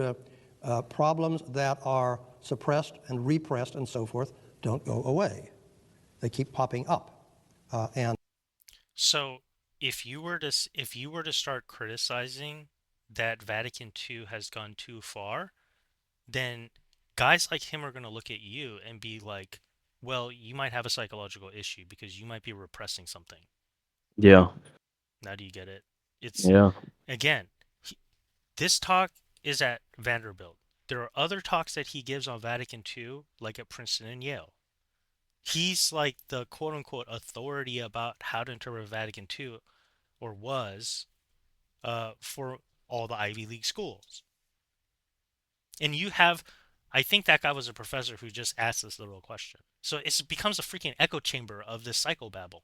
problems that are suppressed and repressed and so forth don't go away. They keep popping up. And So if you were to start criticizing that Vatican II has gone too far, then guys like him are going to look at you and be like, well, you might have a psychological issue because you might be repressing something. Yeah. Now do you get it? It's, Yeah. again, this talk is at Vanderbilt. There are other talks that he gives on Vatican II, like at Princeton and Yale. He's like the quote unquote authority about how to interpret Vatican II, or was, for all the Ivy League schools. And you have, I think that guy was a professor who just asked this literal question. So it becomes a freaking echo chamber of this psychobabble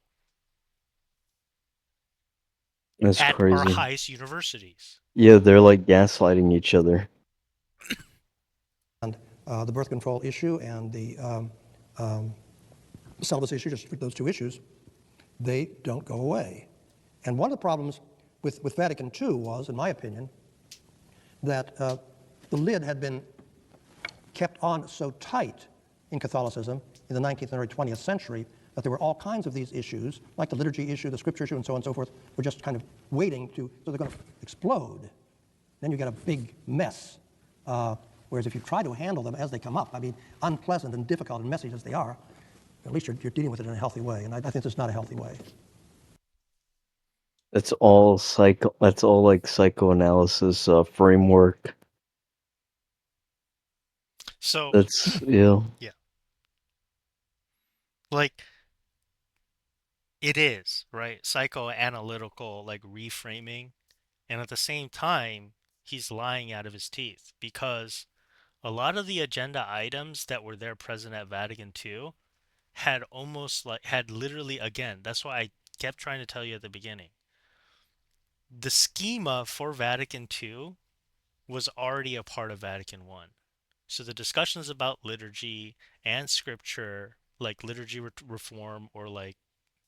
That's at our crazy. highest universities. Yeah, they're like gaslighting each other. the birth control issue and the celibacy issue, just those two issues, they don't go away. And one of the problems with Vatican II was, in my opinion, that the lid had been kept on so tight in Catholicism in the 19th and early 20th century that there were all kinds of these issues, like the liturgy issue, the scripture issue, and so on and so forth, were just kind of waiting to, so they're going to explode. Then you get a big mess. Whereas if you try to handle them as they come up, I mean, unpleasant and difficult and messy as they are, at least you're dealing with it in a healthy way. And I think it's not a healthy way. That's all like psychoanalysis framework. So, That's yeah. yeah, like it is, right? Psychoanalytical, like reframing. And at the same time, he's lying out of his teeth because a lot of the agenda items that were there present at Vatican II had literally, again, that's why I kept trying to tell you at the beginning. The schema for Vatican II was already a part of Vatican I. So the discussions about liturgy and scripture, like liturgy reform or like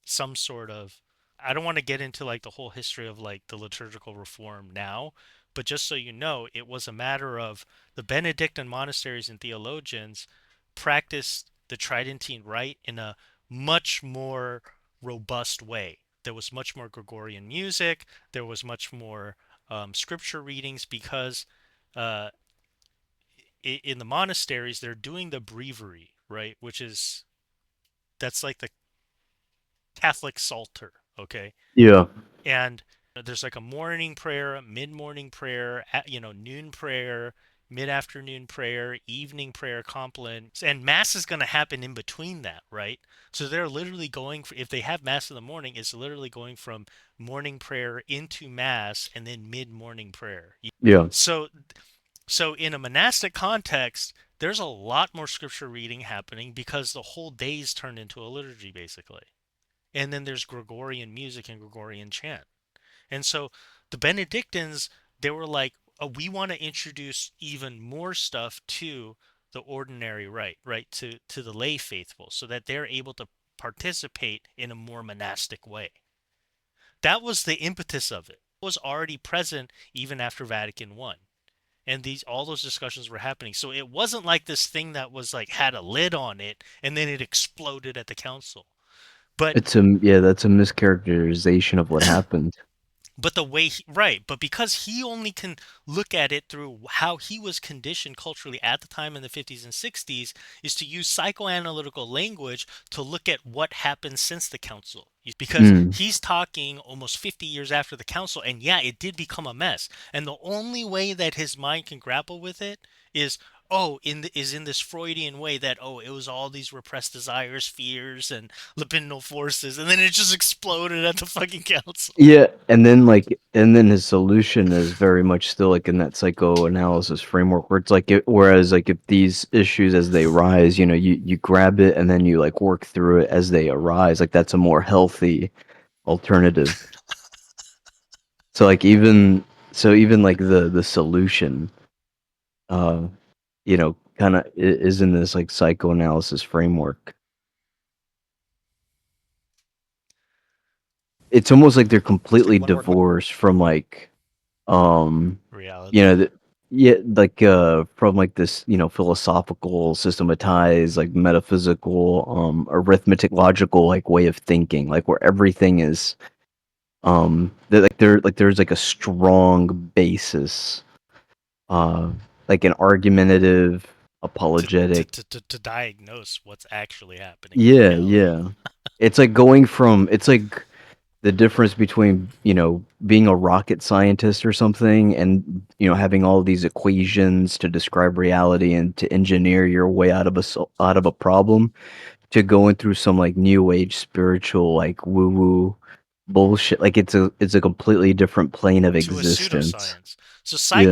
some sort of, I don't want to get into like the whole history of like the liturgical reform now, but just so you know, it was a matter of the Benedictine monasteries and theologians practiced the Tridentine rite in a much more robust way. There was much more Gregorian music, there was much more scripture readings because uh, in the monasteries they're doing the breviary, right? That's like the Catholic Psalter, okay? Yeah. And there's like a morning prayer, mid-morning prayer, noon prayer, mid-afternoon prayer, evening prayer, compline, and mass is going to happen in between that, right? So they're literally going if they have mass in the morning, it's literally going from morning prayer into mass and then mid-morning prayer. Yeah. So in a monastic context, there's a lot more scripture reading happening because the whole day's turned into a liturgy basically. And then there's Gregorian music and Gregorian chant. And so the Benedictines, they were like, oh, we want to introduce even more stuff to the ordinary rite, right? To the lay faithful, so that they're able to participate in a more monastic way. That was the impetus of it. It was already present even after Vatican I. And all those discussions were happening. So it wasn't like this thing that was like had a lid on it and then it exploded at the council. But It's a that's a mischaracterization of what happened. But the way right, but because he only can look at it through how he was conditioned culturally at the time in the 50s and 60s, is to use psychoanalytical language to look at what happened since the council. Because Mm. he's talking almost 50 years after the council, and yeah, it did become a mess. And the only way that his mind can grapple with it is, in this Freudian way that, it was all these repressed desires, fears, and libidinal forces, and then it just exploded at the fucking council. Yeah, and then his solution is very much still like in that psychoanalysis framework where it's like whereas like if these issues as they rise, you grab it and then you like work through it as they arise, like that's a more healthy alternative. So like even like the solution kind of is in this like psychoanalysis framework. It's almost like they're completely One more quick. divorced from like you Reality. know yeah, like from like this philosophical systematized like metaphysical arithmetic logical like way of thinking, like where everything is there's like a strong basis, uh like an argumentative to, to, apologetic. to, to, to diagnose what's actually happening in Yeah, reality. yeah. It's like going from it's like the difference between being a rocket scientist or something and having all these equations to describe reality and to engineer your way out of out of a problem, to going through some like new age spiritual like woo woo bullshit. Like it's a completely different plane of To a existence. pseudoscience. So Yeah,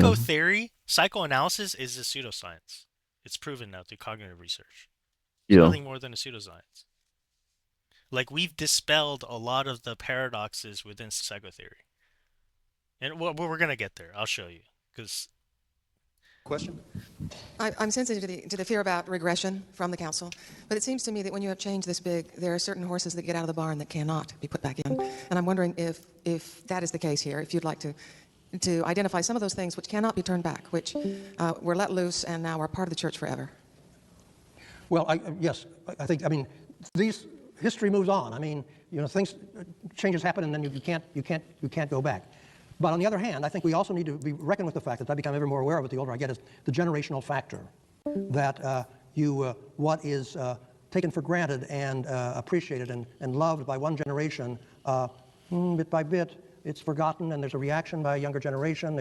psychoanalysis is a pseudoscience. It's proven now through cognitive research. It's yeah. nothing more than a pseudoscience. Like, we've dispelled a lot of the paradoxes within psychotheory. And we're going to get there. I'll show you. Because Question? I'm sensitive to the fear about regression from the council, but it seems to me that when you have change this big, there are certain horses that get out of the barn that cannot be put back in. And I'm wondering if that is the case here, if you'd like to identify some of those things which cannot be turned back, which were let loose and now are part of the church forever. Well, yes, I think, history moves on. I mean, changes happen and then you can't go back. But on the other hand, I think we also need to be reckon with the fact that I become ever more aware of it the older I get, is the generational factor. That what is taken for granted and appreciated and loved by one generation, bit by bit, it's forgotten, and there's a reaction by a younger generation.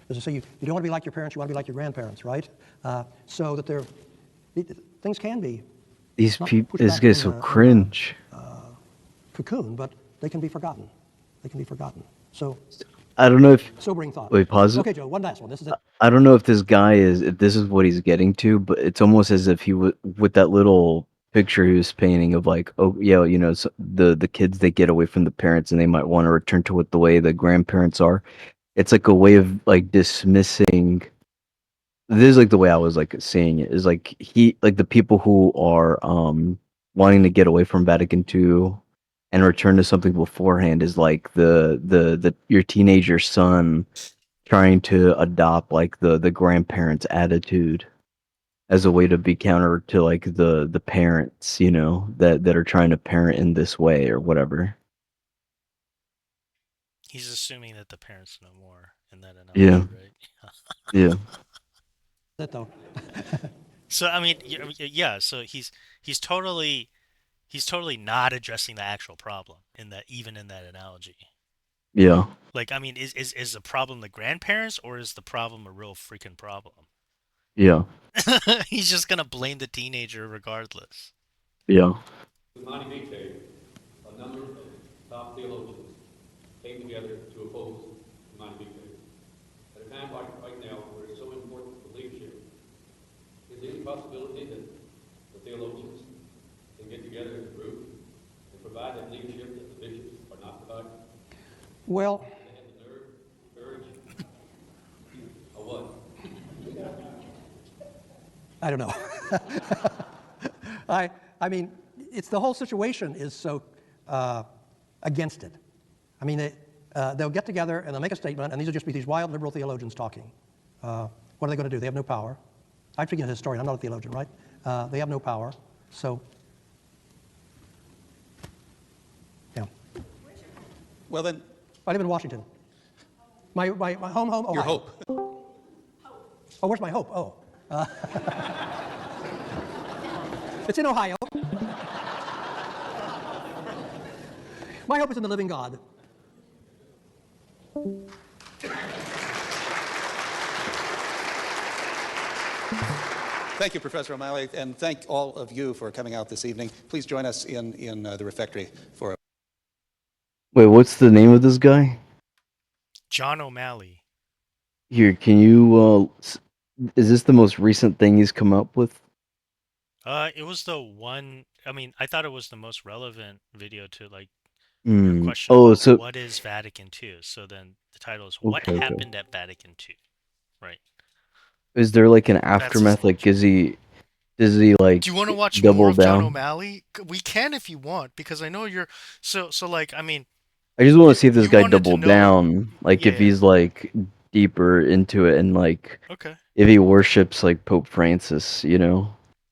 As I say, you don't want to be like your parents, you want to be like your grandparents, right? So that things can be These not people, pushed this back guy's in so the cringe. cocoon, but they can be forgotten. They can be forgotten. So, I don't know if sobering thought. wait, pause it. Okay, Joe, one last one. This is it. I don't know if this guy is if this is what he's getting to, but it's almost as if he would with that little picture he was painting of like, oh yeah, the kids, they get away from the parents and they might want to return to what the way the grandparents are. It's like a way of like dismissing. This is like the way I was like seeing it is like he like the people who are wanting to get away from Vatican II and return to something beforehand is like the your teenager son trying to adopt like the grandparents' attitude as a way to be counter to like the parents, that are trying to parent in this way or whatever. he's assuming that the parents know more in that Yeah, analogy, right? yeah, That though. So, I mean, yeah, so he's totally he's totally not addressing the actual problem in that, even in that analogy. yeah. Like, I mean, is the problem the grandparents, or is the problem a real freaking problem? Yeah, He's just gonna blame the teenager regardless. yeah, O'Malley S.J, a number of top theologians came together to oppose O'Malley S.J. At a time like right now where it's so important for leadership, is there any possibility that the theologians can get together as a group and provide that leadership that the bishops are not providing? Well, They have the nerve, courage, or what? I don't know. I mean, it's the whole situation is so against it. I mean, they'll get together and they'll make a statement, and these will just be these wild liberal theologians talking. What are they going to do? They have no power. I'm speaking as a historian. I'm not a theologian, right? They have no power. So Well then, I live in Washington. My home, Ohio. your hope. Oh, where's my hope? Oh. It's in Ohio. My hope is in the living God. Thank you, Professor O'Malley, and thank all of you for coming out this evening. Please join us in the refectory for a... Wait, what's the name of this guy? John O'Malley. Here, can you, is this the most recent thing he's come up with? It was the one, I mean, I thought it was the most relevant video to like your Hmm. question Oh, about so, what is Vatican II. So then the title is What okay, okay. Happened at Vatican II? Right. Is there like an That's his aftermath? name. Like, does he like Do you want to watch more double of John down? O'Malley? We can if you want, because I know you're so like I mean, I just want to see if this you guy wanted to doubled know, down, like if yeah. he's like deeper into it and like Okay. if he worships like Pope Francis, you know?